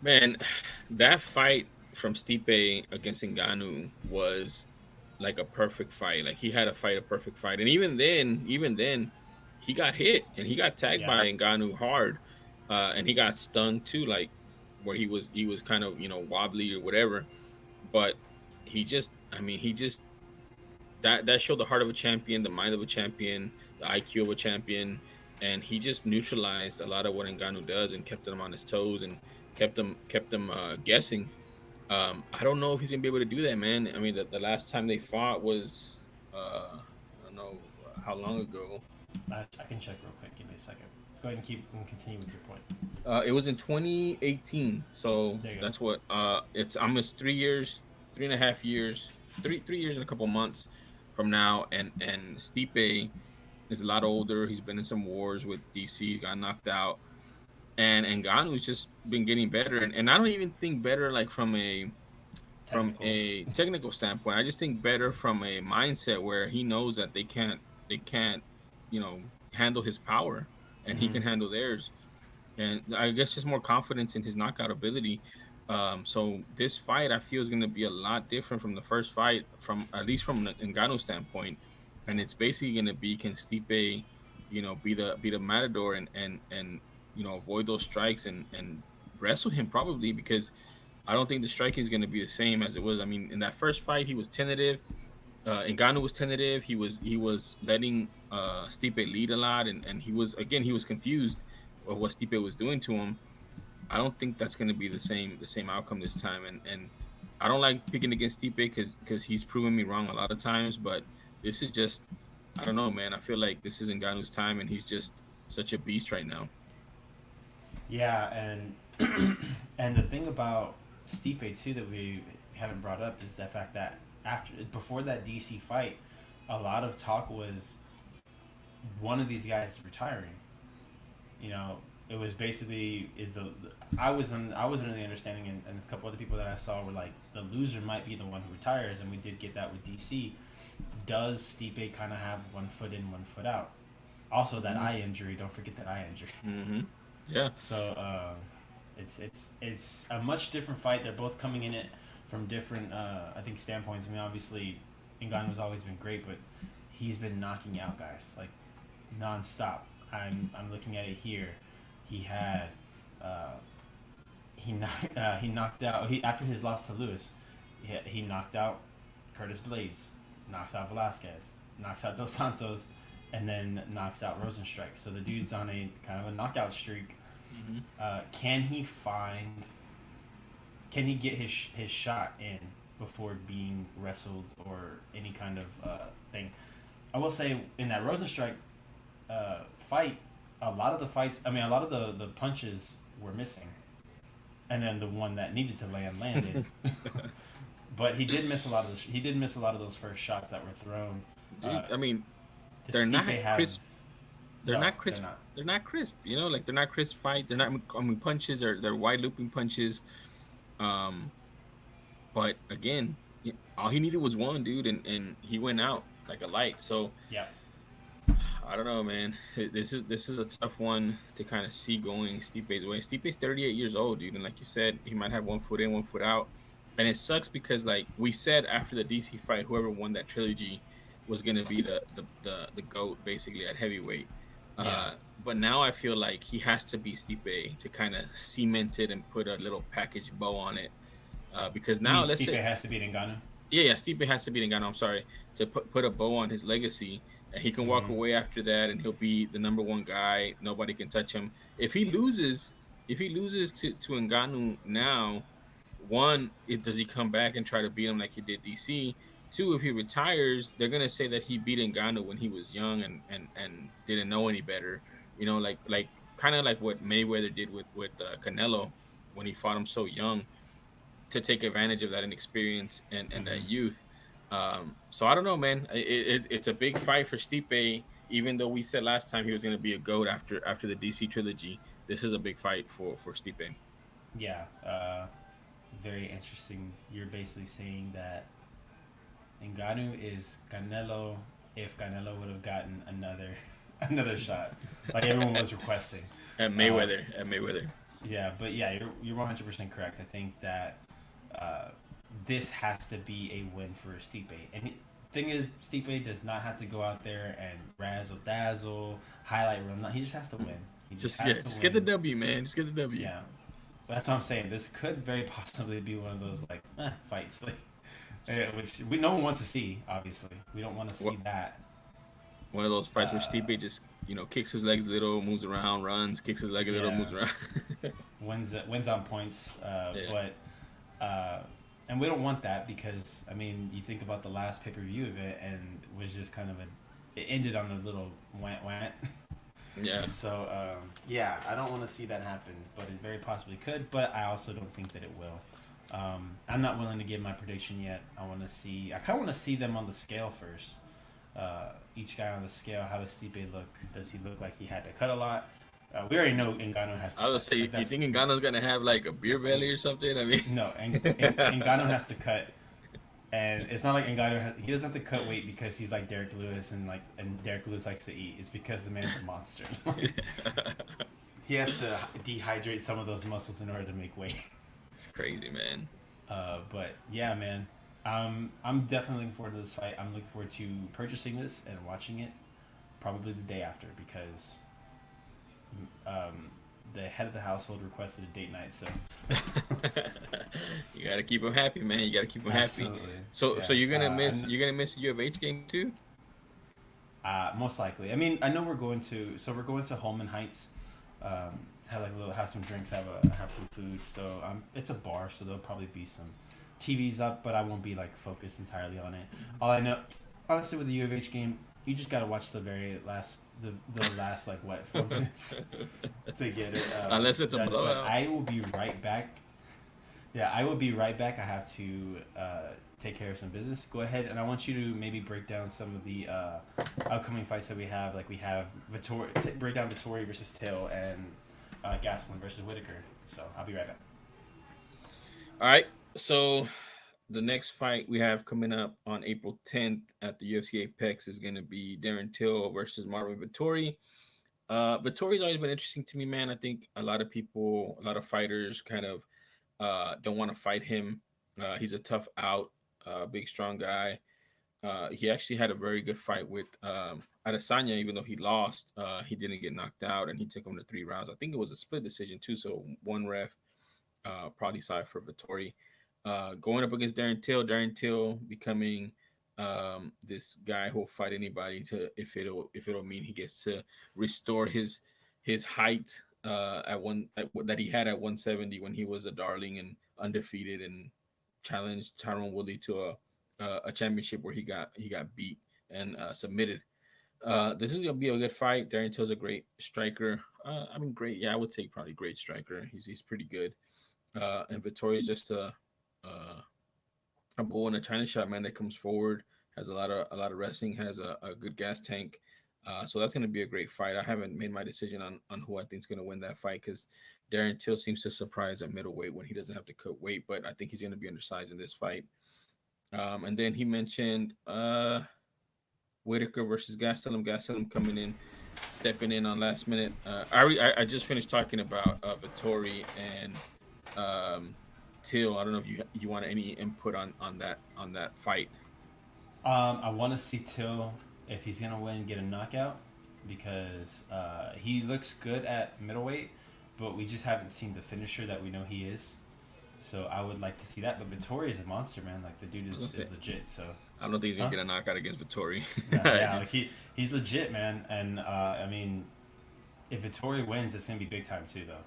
B: Man, that fight from Stipe against Ngannou was like a perfect fight. Like he had to fight a perfect fight, and even then, he got hit and he got tagged
A: Yeah.
B: by Ngannou hard, and he got stung too, like where he was kind of wobbly or whatever. But I mean, he just that showed the heart of a champion, the mind of a champion, the IQ of a champion, and he just neutralized a lot of what Ngannou does and kept him on his toes and kept him guessing. I don't know if he's gonna be able to do that, man. I mean, the last time they fought was I don't know how long ago.
A: I can check real quick. Give me a second. Go ahead and keep and continue with your point.
B: It was in 2018, so
A: There you go.
B: that's what it's almost 3 years, 3.5 years, three years and a couple months from now, and Stipe is a lot older. He's been in some wars with DC, got knocked out, and Ngannou's just been getting better, and I don't even think better like from
A: Technical.
B: a technical standpoint. I just think better from a mindset where he knows that they can't handle his power, and he
A: Mm-hmm.
B: can handle theirs, and I guess just more confidence in his knockout ability. So this fight I feel is going to be a lot different from the first fight, from at least from an Ngannou standpoint, and it's basically going to be, can Stipe, be the matador and avoid those strikes and wrestle him, probably, because I don't think the striking is going to be the same as it was. I mean, in that first fight he was tentative. Ngannou was tentative. He was letting Stipe lead a lot, and he was confused of what Stipe was doing to him. I don't think that's going to be the same outcome this time, and I don't like picking against Stipe because he's proven me wrong a lot of times. But this is just, I don't know, man. I feel like this isn't Ngannou's time, and he's just such a beast right now.
A: Yeah, and and the thing about Stipe too that we haven't brought up is the fact that before that DC fight, a lot of talk was one of these guys is retiring. You know, it was basically is the I wasn't really understanding, and a couple other people that I saw were like the loser might be the one who retires, and we did get that with DC. Does Stipe kind of have one foot in, one foot out? Also, that eye injury. Don't forget that eye injury.
B: Mm-hmm. Yeah.
A: So it's a much different fight. They're both coming in it from different I think standpoints. I mean, obviously, Ngannou's always been great, but he's been knocking out guys like nonstop. I'm looking at it here. He had uh, he knocked out he after his loss to Lewis. He knocked out Curtis Blades, knocks out Velasquez, knocks out Dos Santos, and then knocks out Rosenstrike. So the dude's on a kind of a knockout streak.
B: Mm-hmm.
A: Can he find? Can he get his shot in before being wrestled or any kind of thing? I will say in that Rosenstrike fight, a lot of the fights. I mean, a lot of the punches were missing, and then the one that needed to land landed. But he did miss a lot of he did miss a lot of those first shots that were thrown.
B: Dude, I mean,
A: The
B: they're not
A: Stipe have
B: crisp. They're
A: no,
B: not
A: they're
B: crisp.
A: not.
B: They're not crisp. You know, like they're not crisp fight. They're not. I mean, punches. They're wide looping punches. Um, but again, all he needed was one, dude, and he went out like a light. So
A: Yeah,
B: I don't know, man. This is a tough one to kind of see going Stipe's way. Stipe's 38 years old, dude, and like you said, he might have one foot in, one foot out, and it sucks because like we said after the DC fight, whoever won that trilogy was gonna be the goat basically at heavyweight.
A: yeah.
B: But now I feel like he has to be Stipe to kind of cement it and put a little package bow on it. Because
A: You mean
B: now let's
A: Stipe
B: say
A: has to beat Ngannou?
B: yeah, Stipe has to beat Ngannou. I'm sorry to put a bow on his legacy, and he can walk
A: Mm-hmm.
B: away after that, and he'll be the number one guy. Nobody can touch him. If he loses to Ngannou now, one, does he come back and try to beat him like he did DC? Two, if he retires, they're gonna say that he beat Ngannou when he was young and didn't know any better. You know, like kind of like what Mayweather did with Canelo when he fought him so young to take advantage of that inexperience and
A: Mm-hmm.
B: that youth. So I don't know, man. It's a big fight for Stipe. Even though we said last time he was going to be a goat after the DC trilogy, this is a big fight for Stipe.
A: Yeah, very interesting. You're basically saying that Ngannou is Canelo if Canelo would have gotten another another shot, like everyone was requesting.
B: At
A: Uh,
B: Mayweather.
A: yeah, but yeah, you're 100% correct. I think that uh, this has to be a win for Stipe. And thing is, Stipe does not have to go out there and razzle dazzle, highlight reel. No, he just has to win. He just has to
B: Just
A: win.
B: get the W, man. Just get the W.
A: Yeah, that's what I'm saying. This could very possibly be one of those like fights, like, which we no one wants to see. Obviously, we don't want to see
B: What
A: that.
B: one of those fights where
A: Uh,
B: Stipe just kicks his legs a little, moves around, runs, kicks his leg a little,
A: yeah,
B: moves around.
A: wins on points,
B: Yeah.
A: but and we don't want that because I mean you think about the last pay per view of it and it was just kind of it ended on a little want want.
B: Yeah.
A: So yeah, I don't want to see that happen, but it very possibly could. But I also don't think that it will. I'm not willing to give my prediction yet. I want to see. I kind of want to see them on the scale first. Each guy on the scale. How does Stipe look? Does he look like he had to cut a lot? We already know Ngannou has to
B: I would
A: cut.
B: say,
A: Like
B: do you
A: that's
B: think Ngannou's gonna have like a beer belly or something? I mean,
A: no. Ngannou has to cut, and it's not like he doesn't have to cut weight because he's like Derek Lewis and Derek Lewis likes to eat. It's because the man's a monster. He has to dehydrate some of those muscles in order to make weight.
B: it's crazy, man.
A: But yeah, man, I'm definitely looking forward to this fight. I'm looking forward to purchasing this and watching it probably the day after because um, the head of the household requested a date night. So
B: You gotta keep him happy, man. You gotta keep him happy.
A: absolutely,
B: So
A: yeah.
B: you're gonna miss the U of H game too?
A: Most likely. I mean, I know we're going to. So we're going to Holman Heights. Have like a little, have some drinks, have some food. So it's a bar, so there'll probably be some TVs up, but I won't be like focused entirely on it. All I know, honestly, with the U of H game, you just gotta watch the very last, the last like what 4 minutes to get it.
B: Unless it's a
A: done. But
B: blowout.
A: I will be right back. Yeah, I will be right back. I have to take care of some business. Go ahead, and I want you to maybe break down some of the upcoming fights that we have. Like we have break down Vittori versus Till and Gastelum versus Whitaker. So I'll be right back.
B: All right. So the next fight we have coming up on April 10th at the UFC Apex is going to be Darren Till versus Marvin Vittori. Vittori's always been interesting to me, man. I think a lot of people, a lot of fighters, kind of don't want to fight him. He's a tough out, big strong guy. He actually had a very good fight with Adesanya, even though he lost. He didn't get knocked out, and he took him to 3 rounds. I think it was a split decision too, so one ref probably side for Vittori. going up against Darren Till. Darren Till becoming this guy who'll fight anybody to if it'll mean he gets to restore his height that he had at 170 when he was a darling and undefeated and challenged Tyrone Woodley to a championship where he got beat and submitted. This is gonna be a good fight. Darren Till's a great striker. I mean, great. Yeah, I would say probably great striker. He's pretty good. And Vittoria's just uh, a bull in a china shop, man. That comes forward, has a lot of wrestling, has a good gas tank. So that's gonna be a great fight. I haven't made my decision on who I think is gonna win that fight because Darren Till seems to surprise at middleweight when he doesn't have to cut weight, but I think he's gonna be undersized in this fight. And then he mentioned Whitaker versus Gastelum. Gastelum coming in, stepping in on last minute. I just finished talking about Vittori and um, Till. I don't know if you want any input on that fight.
A: I want to see Till, if he's gonna win, get a knockout, because he looks good at middleweight, but we just haven't seen the finisher that we know he is. So I would like to see that. But Vittori is a monster, man. Like, the dude
B: I was gonna
A: is
B: say
A: legit. So
B: I don't think he's gonna
A: huh?
B: get a knockout against Vittori.
A: No, yeah, like he's legit, man. And I mean, if Vittori wins, it's gonna be big time too, though.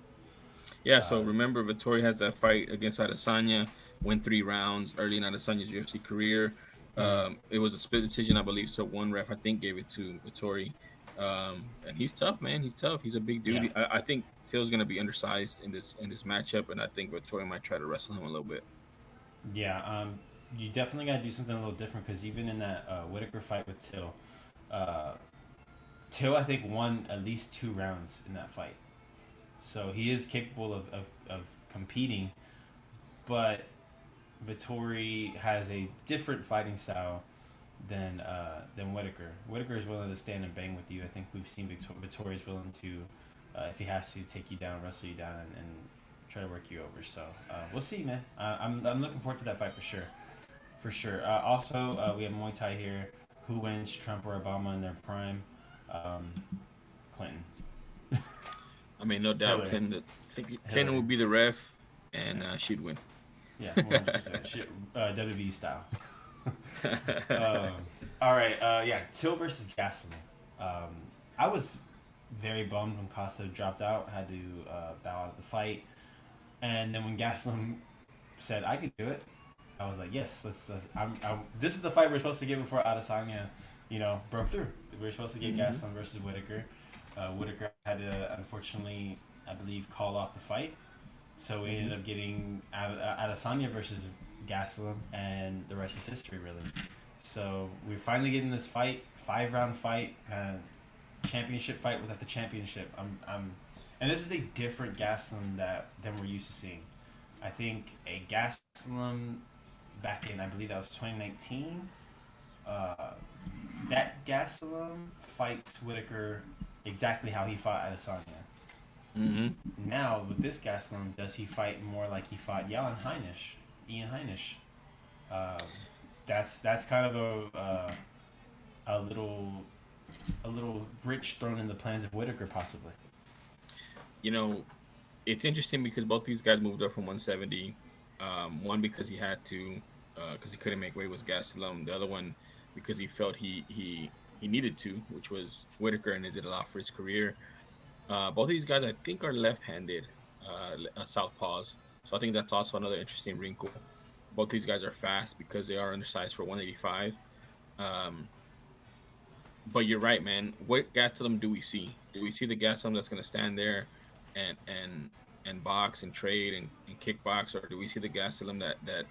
B: Yeah, so
A: Uh,
B: remember Vittori has that fight against Adesanya, went 3 rounds early in Adesanya's UFC career.
A: mhm.
B: It was a split decision, I believe. So one ref, I think, gave it to Vittori. And he's tough, man. He's tough. He's a big
A: Yeah,
B: dude. I think Till's gonna be undersized in this matchup, and I think Vittori might try to wrestle him a little bit.
A: yeah. You definitely gotta do something a little different, because even in that Whitaker fight with Till, uh, Till, I think, won at least 2 rounds in that fight. So he is capable of competing, but Vittori has a different fighting style than Whitaker. Whitaker is willing to stand and bang with you. I think we've seen Vittori is willing to, if he has to, take you down, wrestle you down, and try to work you over. So we'll see, man. I'm looking forward to that fight for sure. For sure. Also, we have Muay Thai here. Who wins, Trump or Obama in their prime? Um, Clinton.
B: I mean, no doubt,
A: Hillary.
B: Clinton
A: Hillary.
B: would be the ref,
A: Yeah.
B: and she'd win.
A: Yeah, 100%. Shit, WWE style. Um, all right. Yeah, Till versus Gastelum. Um, I was very bummed when Costa dropped out, had to bow out of the fight, and then when Gastelum said I could do it, I was like, yes, let's. This is the fight we're supposed to get before Adesanya, broke through. We were supposed to get
B: Hmm.
A: Gastelum versus Whitaker. Whitaker had to, unfortunately, I believe, call off the fight, so we ended
B: Hmm.
A: up getting Adesanya versus Gastelum, and the rest is history, really. So we're finally getting this fight, 5 round fight, kind of championship fight without the championship. And this is a different Gastelum than we're used to seeing. I think a Gastelum back in, I believe that was 2019. Uh, that Gastelum fights Whitaker exactly how he fought Adesanya.
B: Hmm.
A: Now with this Gastelum, does he fight more like he fought Ian Heinisch? Uh, that's kind of a little a little rich thrown in the plans of Whitaker, possibly.
B: You know, it's interesting because both these guys moved up from 170. One because he had to, because he couldn't make weight was Gastelum. The other one because he felt he needed to, which was Whitaker, and it did a lot for his career. Both of these guys, I think, are left-handed, southpaws. So I think that's also another interesting wrinkle. Both these guys are fast because they are undersized for 185. Um, but you're right, man. What Gastelum do we see? Do we see the Gastelum that's going to stand there and box and trade and kickbox, or do we see the Gastelum that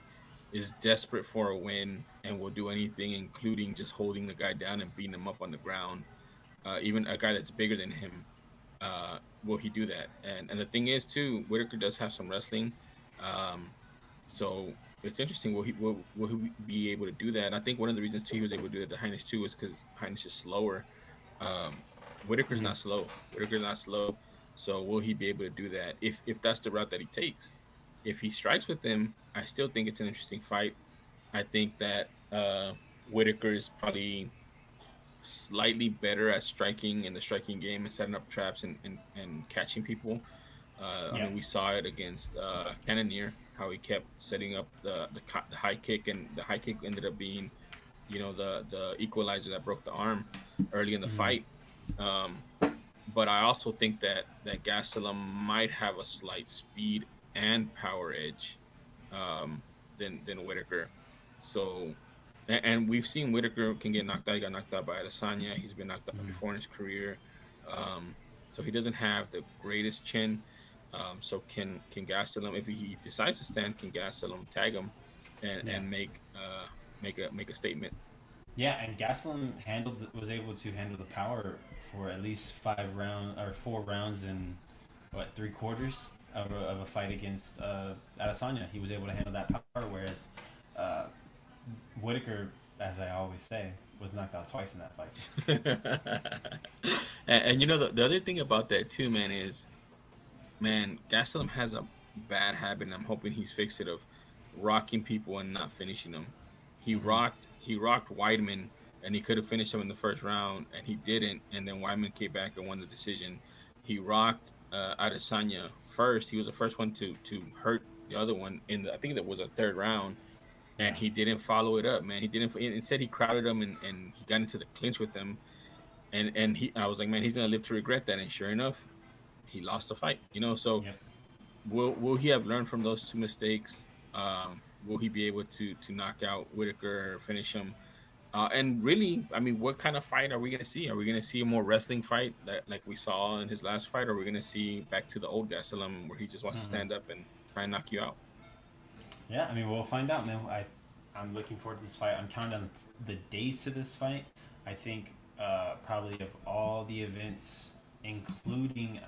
B: is desperate for a win and will do anything, including just holding the guy down and beating him up on the ground? Even a guy that's bigger than him, will he do that? And the thing is, too, Whitaker does have some wrestling, um, so it's interesting. Will he be able to do that? And I think one of the reasons too he was able to do it to Heinrich too is because Heinrich is slower. Um, Whitaker's
A: Mm-hmm.
B: not slow. Whitaker's not slow. So will he be able to do that if that's the route that he takes? If he strikes with him, I still think it's an interesting fight. I think that Whitaker is probably slightly better at striking in the striking game and setting up traps and catching people. I
A: Yeah.
B: mean, we saw it against Cannonier. how he kept setting up the high kick, and the high kick ended up being, the equalizer that broke the arm early in the
A: Mm-hmm.
B: fight. Um, but I also think that Gastelum might have a slight speed and power edge, um, than Whitaker. So, and we've seen Whitaker can get knocked out. He got knocked out by Adesanya. He's been knocked out
A: Mm-hmm.
B: before in his career. So he doesn't have the greatest chin. So can Gastelum, if he decides to stand, can Gastelum tag him and
A: Yeah.
B: make a statement?
A: Yeah, and Gastelum was able to handle the power for at least 4 rounds and what 3/4 of a fight against Adesanya. He was able to handle that power, whereas uh, Whitaker, as I always say, was knocked out twice in that fight.
B: And the other thing about that too, man, is, man, Gastelum has a bad habit, and I'm hoping he's fixed it, of rocking people and not finishing them.
A: Mm-hmm.
B: He rocked Weidman, and he could have finished him in the first round, and he didn't. And then Weidman came back and won the decision. He rocked Adesanya first. He was the first one to hurt the other one in I think that was a third round, and
A: Yeah.
B: he didn't follow it up, man. He didn't. Instead, he crowded him, and he got into the clinch with him. And I was like, man, he's gonna live to regret that. And sure enough, he lost the fight. So
A: Yep.
B: will he have learned from those two mistakes? Will he be able to knock out Whitaker or finish him? And really, I mean, what kind of fight are we gonna see? Are we gonna see a more wrestling fight that like we saw in his last fight, or are we gonna see back to the old Gastelum where he just wants to
A: Mm-hmm.
B: stand up and try and knock you out?
A: Yeah, I mean, we'll find out, man. I'm looking forward to this fight. I'm counting down the days to this fight. I think probably of all the events, including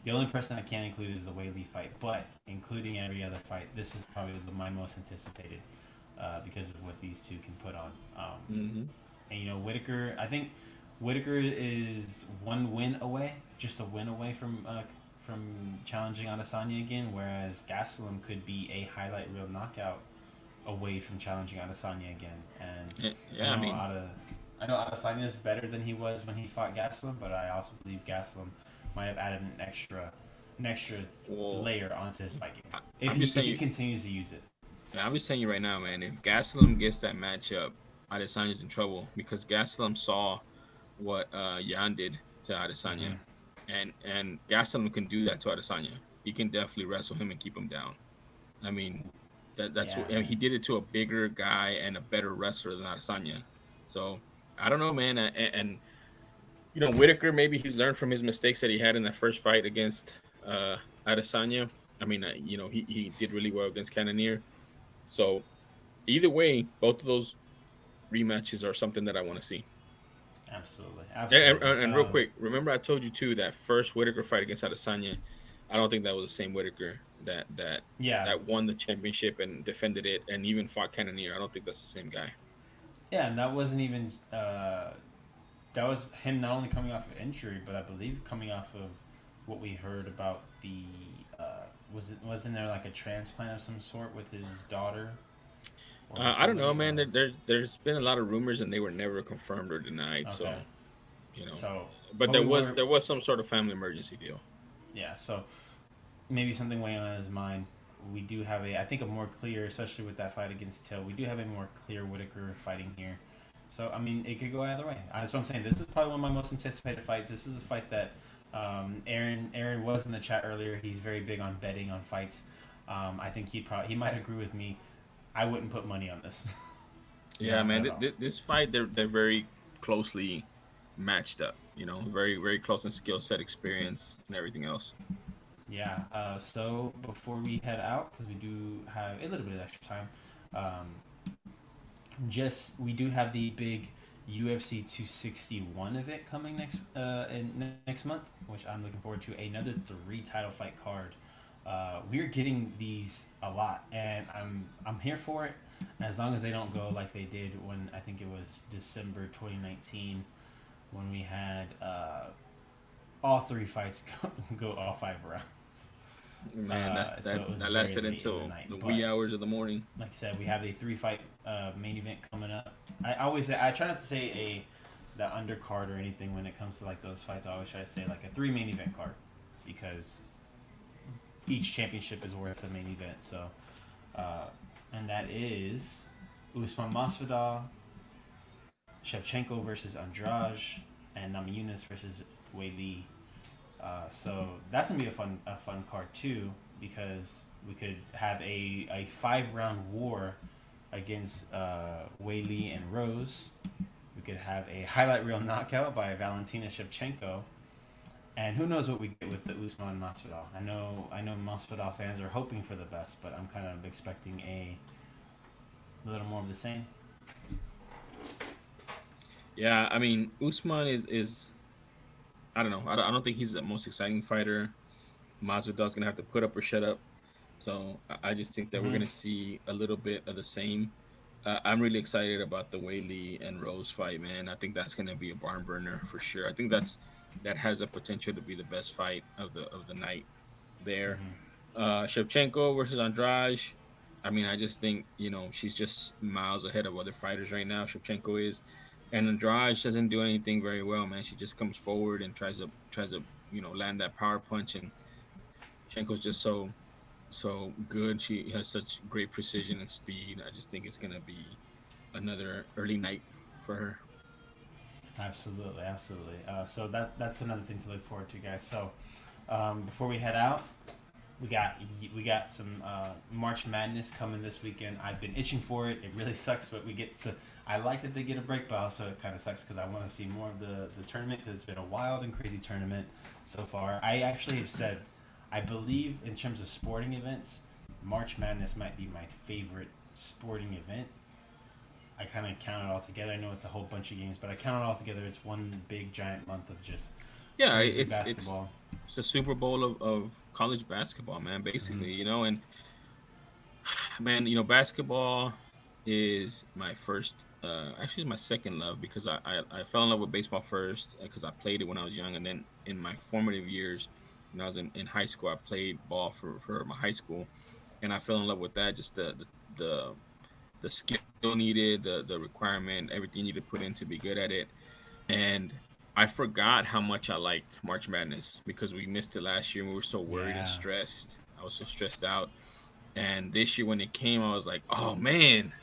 A: the only person I can't include is the Whaley fight, but including every other fight, this is probably my most anticipated because of what these two can put on.
B: Mm-hmm.
A: And Whitaker, I think Whitaker is one win away, just a win away from challenging Adesanya again, whereas Gastelum could be a highlight reel knockout away from challenging Adesanya again. And
B: Yeah, I mean,
A: I know Adesanya is better than he was when he fought Gastelum, but I also believe Gastelum might have added an extra
B: well,
A: layer onto his fight game
B: I,
A: if
B: I'm
A: he
B: just
A: if
B: saying
A: he
B: you.
A: continues to use it.
B: I'm just telling you right now, man. If Gastelum gets that matchup, Adesanya's in trouble because Gastelum saw what Yan did to
A: Mm-hmm.
B: Adesanya, and Gastelum can do that to Adesanya. He can definitely wrestle him and keep him down. I mean, that's
A: Yeah,
B: what, and he did it to a bigger guy and a better wrestler than Adesanya. So I don't know, man. And Whitaker, maybe he's learned from his mistakes that he had in that first fight against Adesanya. I mean, he did really well against Cannonier. So either way, both of those rematches are something that I want to see.
A: absolutely,
B: And,
A: absolutely.
B: and, and real quick, remember I told you too that first Whitaker fight against Adesanya, I don't think that was the same Whitaker
A: Yeah,
B: that won the championship and defended it and even fought Cannonier. I don't think that's the same guy.
A: yeah, and that wasn't even that was him not only coming off of injury, but I believe coming off of what we heard about the wasn't there like a transplant of some sort with his daughter or
B: I don't know,
A: something
B: man.
A: or
B: There's been a lot of rumors and they were never confirmed or denied. So
A: okay.
B: you know,
A: So,
B: but
A: but we were
B: there was some sort of family emergency deal.
A: yeah. So maybe something weighing on his mind. We do have I think a more clear, especially with that fight against Till. We do have a more clear Whitaker fighting here. So I mean, it could go either way. That's what I'm saying. This is probably one of my most anticipated fights. This is a fight that Aaron was in the chat earlier. He's very big on betting on fights. I think he might agree with me. I wouldn't put money on this.
B: Yeah,
A: Not
B: man.
A: at all.
B: This fight, they're very closely matched up. Very very close in skill set, experience, and everything else.
A: Yeah. So before we head out, because we do have a little bit of extra time, just we do have the big UFC 261 event coming next month, which I'm looking forward to. Another 3 title fight card. We're getting these a lot, and I'm here for it. As long as they don't go like they did when I think it was December 2019 when we had all 3 fights go all 5 rounds.
B: Man,
A: So it was
B: that
A: very
B: lasted
A: late in the
B: until
A: night.
B: the wee
A: But
B: hours of the morning.
A: like I said, we have a 3 fight main event coming up. I try not to say the undercard or anything when it comes to like those fights. I always try to say like a 3 main event card because each championship is worth the main event. So, uh, and that is Usman Masvidal, Shevchenko versus Andrade, and Namajunas versus Wei Li. So that's gonna be a fun card too, because we could have a 5 round war against Wei Li and Rose. We could have a highlight reel knockout by Valentina Shevchenko, and who knows what we get with the Usman Masvidal. I know Masvidal fans are hoping for the best, but I'm kind of expecting a little more of the same.
B: Yeah, I mean, Usman is I don't know. I don't think he's the most exciting fighter. Masvidal's gonna have to put up or shut up. So I just think that we're
A: Mm-hmm.
B: gonna see a little bit of the same. I'm really excited about the Wei Lee and Rose fight, man. I think that's gonna be a barn burner for sure. I think that has a potential to be the best fight of the night there.
A: Mm-hmm.
B: Shevchenko versus Andrade. I mean, I just think she's just miles ahead of other fighters right now. Shevchenko is, and Andrade doesn't do anything very well, man. She just comes forward and tries to land that power punch, and Shevchenko's just so good. She has such great precision and speed. I just think it's gonna be another early night for her.
A: Absolutely, absolutely. So that's another thing to look forward to, guys. So before we head out, we got some March Madness coming this weekend. I've been itching for it. It really sucks, but we get to. I like that they get a break, but also it kind of sucks because I want to see more of the tournament because it's been a wild and crazy tournament so far. I actually have said, I believe in terms of sporting events, March Madness might be my favorite sporting event. I kind of count it all together. I know it's a whole bunch of games, but I count it all together. It's one big giant month of just
B: Yeah,
A: crazy
B: it's
A: basketball.
B: it's the Super Bowl of college basketball, man.
A: Hmm.
B: Basically, and man, basketball is my first. Actually, it's my second love because I fell in love with baseball first because I played it when I was young, and then in my formative years, when I was in high school, I played ball for my high school, and I fell in love with that. Just the the skill needed, the requirement, everything you need to put in to be good at it, and I forgot how much I liked March Madness because we missed it last year. And we were so worried and
A: Yeah,
B: stressed. I was so stressed out, and this year when it came, I was like, "Oh man,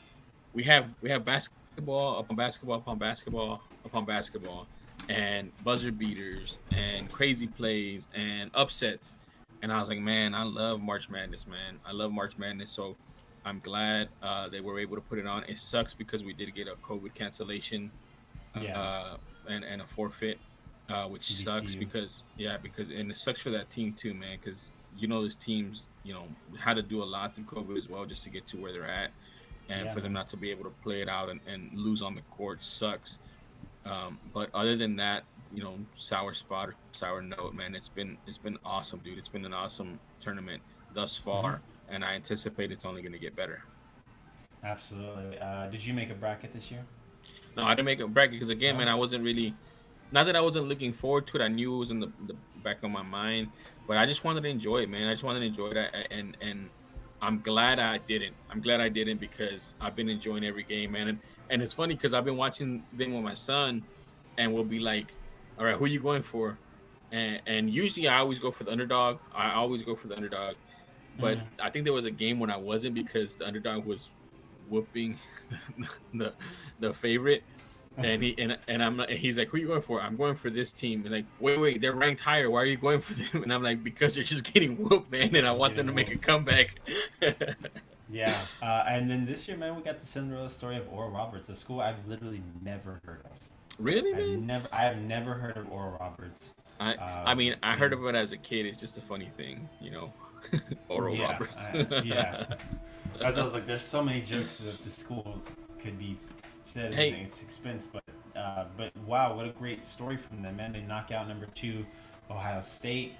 B: we have basketball upon basketball upon basketball upon basketball, and buzzer beaters and crazy plays and upsets." And I was like, "Man, I love March Madness, man. I love March Madness." So I'm glad they were able to put it on. It sucks because we did get a COVID cancellation
A: yeah.
B: and a forfeit, which sucks
A: BCU.
B: because and it sucks for that team too, man. Because those teams, had to do a lot through COVID as well just to get to where they're at, and
A: Yeah,
B: for them
A: man.
B: not to be able to play it out and lose on the court sucks. But other than that, sour spot or sour note, man, it's been awesome, dude. It's been an awesome tournament thus
A: Hmm.
B: far, and I anticipate it's only going to get better.
A: Absolutely. Did you make a bracket this year?
B: No, I didn't make a bracket because again, man,
A: No.
B: I wasn't really. Not that I wasn't looking forward to it. I knew it was in the back of my mind, but I just wanted to enjoy it, man. I just wanted to enjoy it, and I'm glad I didn't. I'm glad I didn't because I've been enjoying every game, man. And it's funny because I've been watching them with my son, and we'll be like, "All right, who are you going for?" And usually I always go for the underdog. I always go for the underdog, but
A: Hmm.
B: I think there was a game when I wasn't because the underdog was whooping the the favorite, and I'm like, he's like, "Who are you going for?" I'm going for this team. And like, wait, they're ranked higher. Why are you going for them? And I'm like, because they're just getting whooped, man, and I want them to
A: Getting
B: make a
A: whooped.
B: comeback.
A: Yeah. And then this year, man, we got the Cinderella story of Oral Roberts, a school I've literally never heard of.
B: Really, man?
A: I have never heard of Oral Roberts.
B: I mean, I heard
A: And
B: of it as a kid. It's just a funny thing. Oral
A: yeah,
B: Roberts.
A: yeah. As I was like, there's so many jokes that the school could be said and
B: Hey,
A: its expense, but wow, what a great story from them, man. They knock out number 2, Ohio State,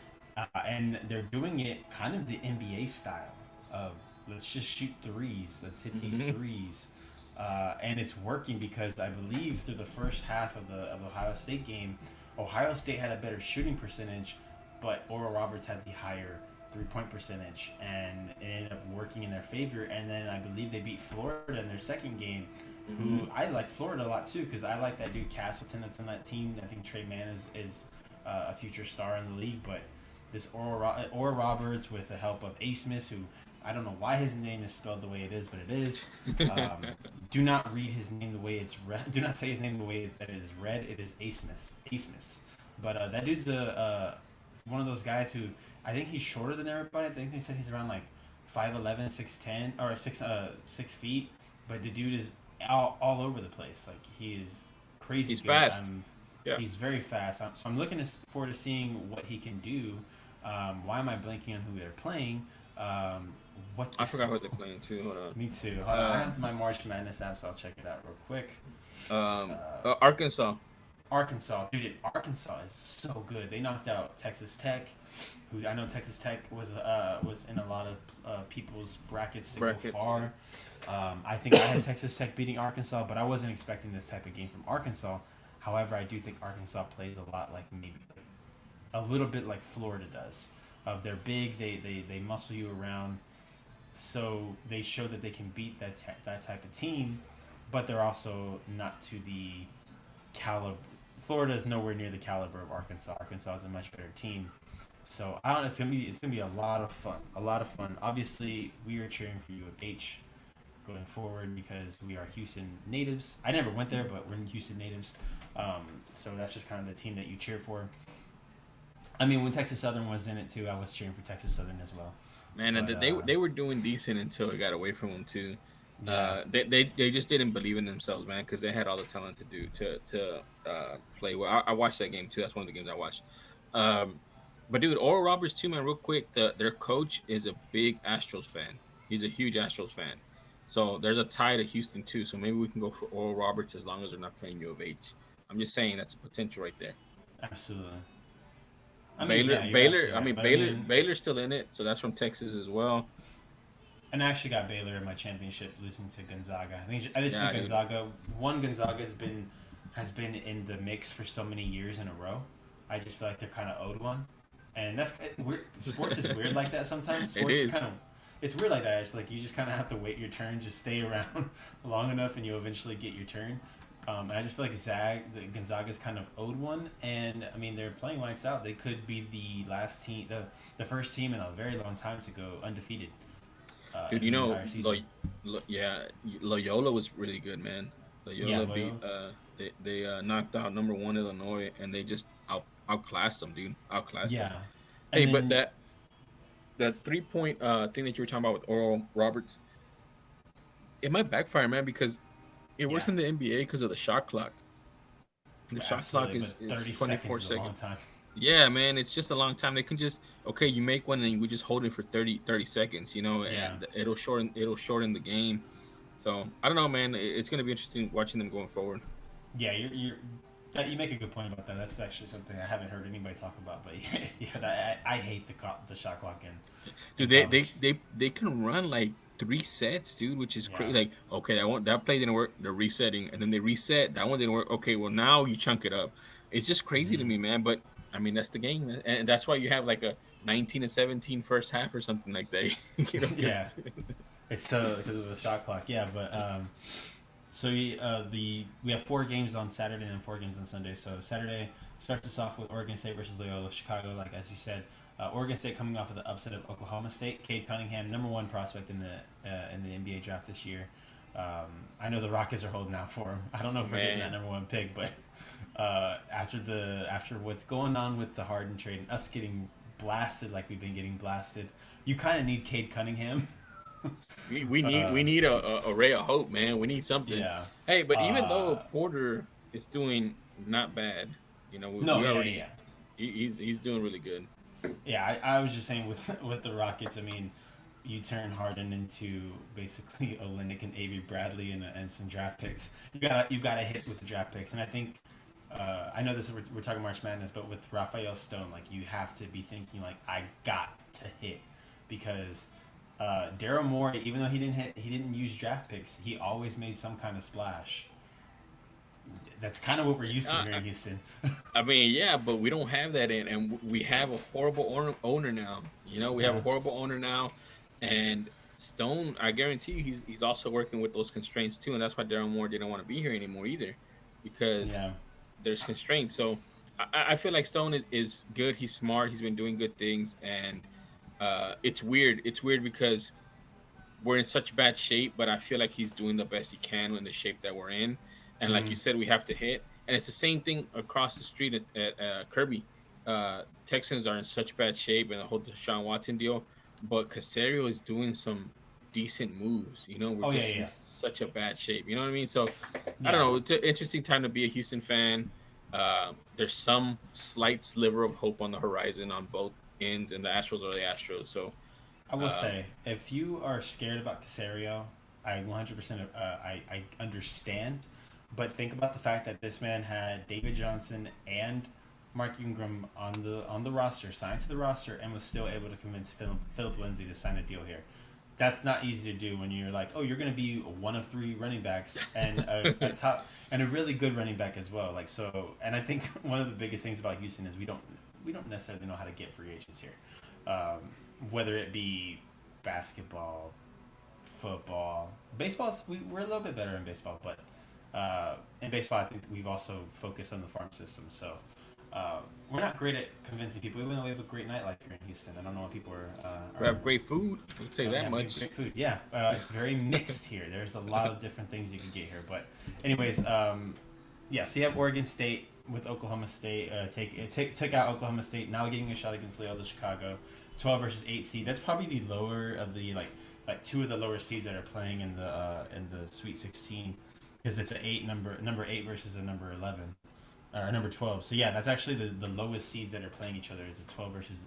A: and they're doing it kind of the NBA style of let's just shoot threes, let's hit these
B: mhm,
A: threes, and it's working because I believe through the first half of the Ohio State game, Ohio State had a better shooting percentage, but Oral Roberts had the higher 3-point percentage, and it ended up working in their favor. And then I believe they beat Florida in their second game,
B: mhm.
A: who I like Florida a lot too because I like that dude Castleton that's on that team. I think Trey Mann is a future star in the league, but this Oral Roberts with the help of A. Smith, who I don't know why his name is spelled the way it is, but it is. Um, do not read his name the way it's read. Do not say his name the way that it is read. It is A. Smith. A. Smith. But that dude's one of those guys who I think he's shorter than everybody. I think they said he's around like 5'11", 6'10", or 6 feet. But the dude is all over the place. Like he is crazy.
B: He's
A: good.
B: fast. Yeah.
A: He's very fast. So I'm looking forward to seeing what he can do. Why am I blanking on who they're playing? What
B: I forgot who they're playing too. Hold on.
A: Me too. Hold on. I have my March Madness app, so I'll check it out real quick.
B: Arkansas.
A: Arkansas, dude. Arkansas is so good. They knocked out Texas Tech, who I know Texas Tech was in a lot of people's brackets to go far. I think I had Texas Tech beating Arkansas, but I wasn't expecting this type of game from Arkansas. However, I do think Arkansas plays a lot like maybe a little bit like Florida does. They're big. They muscle you around, so they show that they can beat that type of team, but they're also not to the caliber. Florida is nowhere near the caliber of Arkansas. Arkansas is a much better team. So I don't know. It's gonna be a lot of fun. A lot of fun. Obviously, we are cheering for U of H going forward because we are Houston natives. I never went there, but we're Houston natives. So that's just kind of the team that you cheer for. I mean, when Texas Southern was in it too, I was cheering for Texas Southern as well.
B: Man,
A: But,
B: and they were doing decent until it got away from them too.
A: yeah,
B: They just didn't believe in themselves, man, because they had all the talent to play well. I watched that game too. That's one of the games I watched. But dude, Oral Roberts too, man. Real quick, their coach is a big Astros fan. He's a huge Astros fan. So there's a tie to Houston too. So maybe we can go for Oral Roberts as long as they're not playing U of H. I'm just saying that's a potential right there.
A: absolutely.
B: Baylor,
A: Yeah, you're
B: Baylor.
A: absolutely
B: I mean,
A: right. But
B: Baylor's still in it, so that's from Texas as well.
A: and I actually got Baylor in my championship, losing to Gonzaga. I just
B: Yeah,
A: think
B: dude.
A: Gonzaga has been in the mix for so many years in a row. I just feel like they're kind of owed one, and that's weird. Sports is weird like that sometimes.
B: It
A: Sports is
B: is.
A: kind of it's weird like that. It's like you just kind of have to wait your turn, just stay around long enough, and you'll eventually get your turn. And I just feel like Gonzaga's kind of owed one, and I mean they're playing lights out. They could be the last team, the first team in a very long time to go undefeated.
B: Dude,
A: In
B: you
A: the
B: know,
A: entire season.
B: Yeah, Loyola was really good, man.
A: Yeah,
B: Loyola beat they knocked out number one Illinois, and they just outclassed them, dude. Outclassed them.
A: Yeah,
B: Hey,
A: and
B: but
A: then
B: that 3 point thing that you were talking about with Oral Roberts, it might backfire, man, because it works
A: yeah,
B: in the NBA because of the shot clock. The shot clock
A: absolutely. But
B: is
A: 30
B: 24
A: seconds is a long
B: seconds.
A: time.
B: Yeah, man, it's just a long time. They can just okay, you make one and we just hold it for 30 seconds,
A: Yeah,
B: and it'll shorten the game. So I don't know, man. It's gonna be interesting watching them going forward.
A: yeah. You make a good point about that. That's actually something I haven't heard anybody talk about. But I hate the shot clock in
B: Dude, they they
A: college.
B: they they can run like 3 sets, dude, which is
A: Yeah.
B: crazy. Like, okay, that play didn't work. They're resetting, and then they reset. That one didn't work. Okay, well now you chunk it up. It's just crazy to
A: Hmm.
B: me, man. But I mean, that's the game, man. And that's why you have like a 19-17 first half or something like that.
A: Yeah,
B: Because
A: it's because of the shot clock. Yeah, but so we have 4 games on Saturday and 4 games on Sunday. So Saturday starts us off with Oregon State versus Loyola Chicago. Like as you said, Oregon State coming off of the upset of Oklahoma State. Cade Cunningham, #1 prospect in the NBA draft this year. I know the Rockets are holding out for him. I don't know if we're getting that
B: man,
A: #1 pick, but after what's going on with the Harden trade and us getting blasted like we've been getting blasted, you kind of need Cade Cunningham.
B: we need a ray of hope, man. We need something.
A: Yeah.
B: Hey, but even though
A: Uh,
B: Porter is doing not bad,
A: no,
B: we
A: yeah,
B: already
A: yeah,
B: he's doing really good.
A: yeah. I was just saying with with the Rockets. I mean, you turn Harden into basically Olynyk and Avery Bradley and some draft picks. You gotta hit with the draft picks, and I think I know this we're talking March Madness, but with Raphael Stone, like you have to be thinking like I got to hit because Daryl Moore, even though he didn't use draft picks, he always made some kind of splash. That's kind of what we're used to here
B: Uh,
A: in Houston.
B: I mean, yeah, but we don't have that and we have a horrible owner now. We have a
A: Yeah,
B: horrible owner now, and Stone. I guarantee you, he's also working with those constraints too, and that's why Daryl Moore didn't want to be here anymore either, because
A: yeah,
B: there's constraints. So I feel like Stone is good. He's smart. He's been doing good things, and it's weird. It's weird because we're in such bad shape, but I feel like he's doing the best he can in the shape that we're in. And like you
A: Mm.
B: said, we have to hit. And it's the same thing across the street at Kirby. Texans are in such bad shape, and the whole Deshaun Watson deal. But Casario is doing some decent moves. You know, we're
A: Oh yeah,
B: just in
A: yeah,
B: such a bad shape. You know what I mean? So I don't
A: yeah.
B: know. It's an interesting time to be a Houston fan. There's some slight sliver of hope on the horizon on both ends, and the Astros are the Astros. So
A: I will
B: um,
A: say, if you are scared about Casario, I 100% I understand. But think about the fact that this man had David Johnson and Mark Ingram on the roster, signed to the roster, and was still able to convince Philip Lindsay to sign a deal here. That's not easy to do when you're like, oh, you're going to be one of three running backs and a top and a really good running back as well. Like so, and I think one of the biggest things about Houston is we don't necessarily know how to get free agents here, um, whether it be basketball, football, baseball. We're a little bit better in baseball, but in baseball, I think we've also focused on the farm system. So uh, we're not great at convincing people, even though we have a great nightlife here in Houston. I don't know what people
B: we have great food. I'll tell you that
A: we have
B: much.
A: great food. Yeah, it's very mixed here. There's a lot of different things you can get here. But, anyways, yeah. So you have Oregon State with Oklahoma State. Took out Oklahoma State. Now getting a shot against Loyola Chicago. 12 versus 8 seed. That's probably the lower of the like two of the lower seeds that are playing in the Sweet 16 because it's an number 8 versus a number 11 or number 12. So yeah, that's actually the lowest seeds that are playing each other is a 12 versus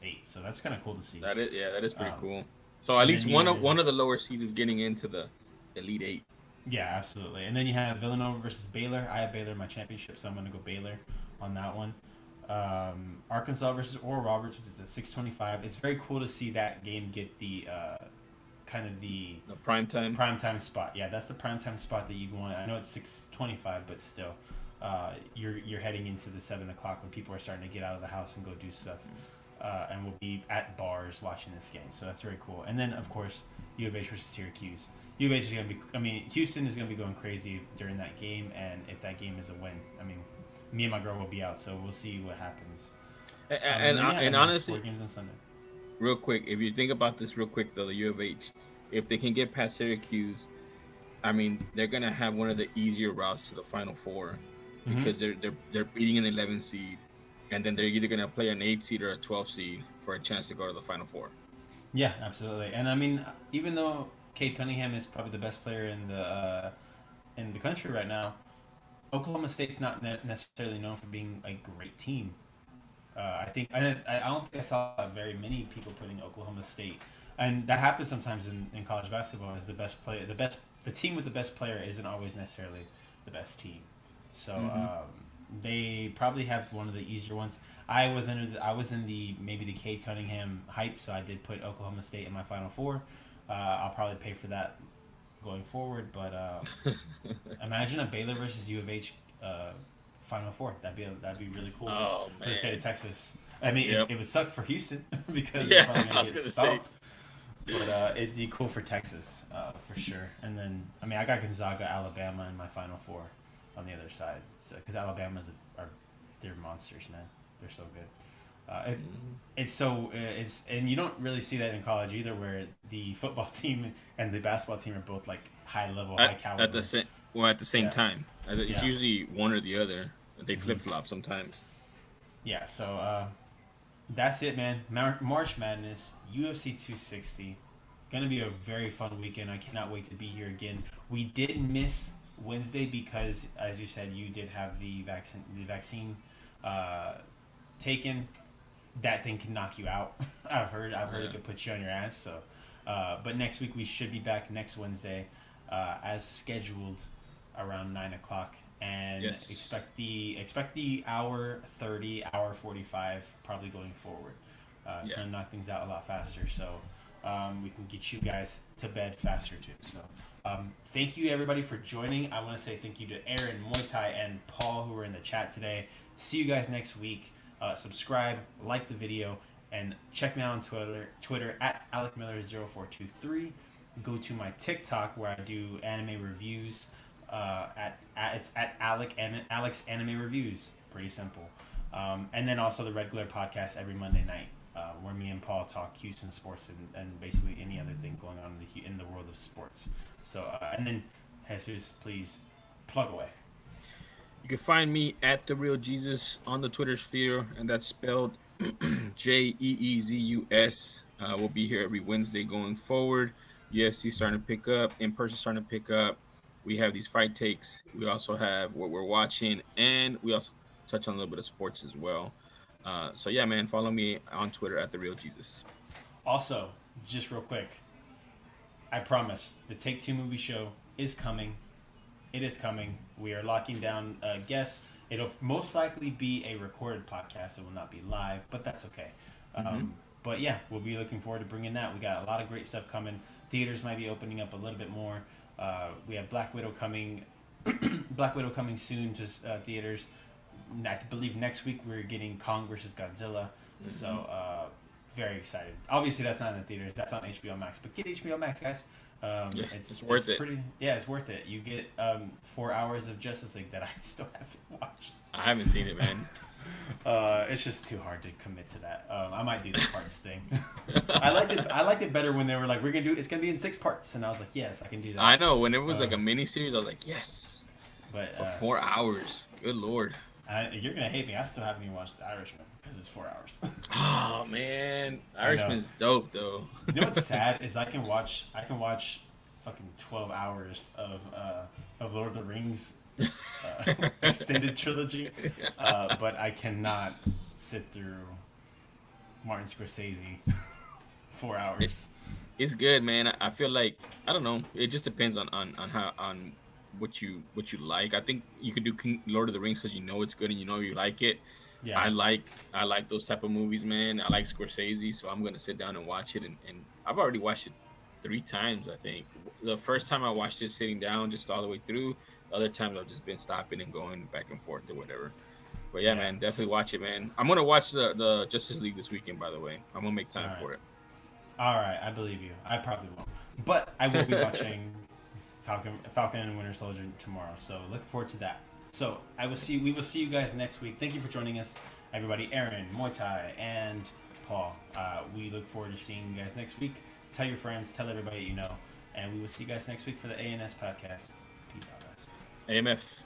A: 8. So that's kind of cool to see.
B: That is, yeah, that is pretty
A: Um,
B: cool. So at
A: and
B: least
A: then you
B: one of the lower seeds is getting into the Elite Eight.
A: Yeah, absolutely. And then you have Villanova versus Baylor. I have Baylor in my championship, so I'm going to go Baylor on that one. Arkansas versus Oral Roberts, which is at 6:25. It's very cool to see that game get the kind of the
B: The prime time.
A: prime time spot. Yeah, that's the prime time spot that you want. I know it's 6:25, but still, you're heading into the 7 o'clock when people are starting to get out of the house and go do stuff. And we'll be at bars watching this game, so that's very cool. And then, of course, U of H versus Syracuse. U of H is going to be. I mean, Houston is going to be going crazy during that game, and if that game is a win, I mean, me and my girl will be out, so we'll see what happens.
B: And
A: Four
B: honestly,
A: games on Sunday.
B: real quick, if you think about this real quick, though, the U of H, if they can get past Syracuse, I mean, they're gonna have one of the easier routes to the Final Four
A: Mm-hmm.
B: because they're beating an 11 seed, and then they're either gonna play an 8 seed or a 12 seed for a chance to go to the Final Four.
A: Yeah, absolutely. And I mean, even though Cade Cunningham is probably the best player in the country right now, Oklahoma State's not necessarily known for being a great team. I think I don't think I saw very many people putting Oklahoma State, and that happens sometimes in college basketball. Is the team with the best player isn't always necessarily the best team. So
B: Mm-hmm.
A: they probably have one of the easier ones. I was in the maybe the Cade Cunningham hype, so I did put Oklahoma State in my Final Four. I'll probably pay for that going forward, but imagine a Baylor versus U of H Final Four. That'd be really cool
B: Oh
A: for the state
B: man.
A: of Texas. I mean,
B: Yep.
A: it would suck for Houston because they're
B: Yeah,
A: probably
B: I
A: gonna
B: was
A: get
B: gonna say.
A: stomped. But it'd be cool for Texas for sure. And then I mean, I got Gonzaga, Alabama in my Final Four on the other side because are they're monsters, man. They're so good.
B: Mhm.
A: It's and you don't really see that in college either, where the football team and the basketball team are both like high level, high
B: At the
A: caliber.
B: same at the same
A: Yeah,
B: time. It's
A: yeah,
B: usually one or the other. They
A: hmm
B: flip flop sometimes.
A: yeah. So that's it, man. March Madness, UFC 260. Gonna be a very fun weekend. I cannot wait to be here again. We did miss Wednesday because, as you said, you did have the vaccine uh, taken. That thing can knock you out. I've heard it
B: Yeah.
A: could put you on your ass. So, but next week we should be back next Wednesday, as scheduled, around 9 o'clock, and
B: Yes.
A: expect the hour 45 probably going forward.
B: Yeah.
A: Kind of knock things out a lot faster, so we can get you guys to bed faster too. So. Thank you everybody for joining. I want to say thank you to Aaron, Muay Thai, and Paul who were in the chat today. See you guys next week. Subscribe, like the video, and check me out on Twitter at AlecMiller0423. Go to my TikTok where I do anime reviews. It's at Alex Anime Reviews. Pretty simple. And then also the regular podcast every Monday night, where me and Paul talk Houston sports and basically any other thing going on in the world of sports. So, and then Jesus, please plug away.
B: You can find me at the Real Jesus on the Twitter sphere, and that's spelled JEEZUS. We'll be here every Wednesday going forward. UFC starting to pick up, in person starting to pick up. We have these fight takes. We also have what we're watching, and we also touch on a little bit of sports as well. So yeah, man, follow me on Twitter at the Real Jesus.
A: Also, just real quick, I promise the Take Two movie show is coming. It is coming. We are locking down guests. It'll most likely be a recorded podcast. It will not be live, but that's okay. But yeah, we'll be looking forward to bringing that. We got a lot of great stuff coming. Theaters might be opening up a little bit more. We have Black Widow coming. Black Widow coming soon to theaters. I believe next week we're getting Kong versus Godzilla. So very excited. Obviously, that's not in the theaters. That's on HBO Max. But get HBO Max, guys.
B: It's worth it.
A: It's worth it. You get 4 hours of Justice League that I still haven't watched.
B: I haven't seen it, man.
A: It's just too hard to commit to that. I might do the parts thing. I liked it better when they were like, it's gonna be in 6 parts, and I was like, yes, I can do that.
B: I know, when it was like a mini series, I was like, yes.
A: But
B: for 4 hours, good lord.
A: You're gonna hate me. I still haven't even watched The Irishman because it's 4 hours.
B: Oh man, Irishman's dope though.
A: You know what's sad is I can watch fucking 12 hours of Lord of the Rings extended trilogy, but I cannot sit through Martin Scorsese 4 hours.
B: It's good, man. I feel like, I don't know. It just depends on what you like. I think you could do Lord of the Rings because you know it's good and you know you like it. Yeah. I like those type of movies, man. I like Scorsese, so I'm gonna sit down and watch it. And I've already watched it 3 times, I think. The first time I watched it sitting down, just all the way through. The other times I've just been stopping and going back and forth or whatever. But yeah, man, definitely watch it, man. I'm gonna watch the Justice League this weekend, by the way. I'm gonna make time for it.
A: All right, I believe you. I probably won't, but I will be watching Falcon and Winter Soldier tomorrow. So look forward to that. So we will see you guys next week. Thank you for joining us, everybody. Aaron, Muay Thai, and Paul. We look forward to seeing you guys next week. Tell your friends, tell everybody you know, and we will see you guys next week for the ANS podcast. Peace out, guys.
B: AMF.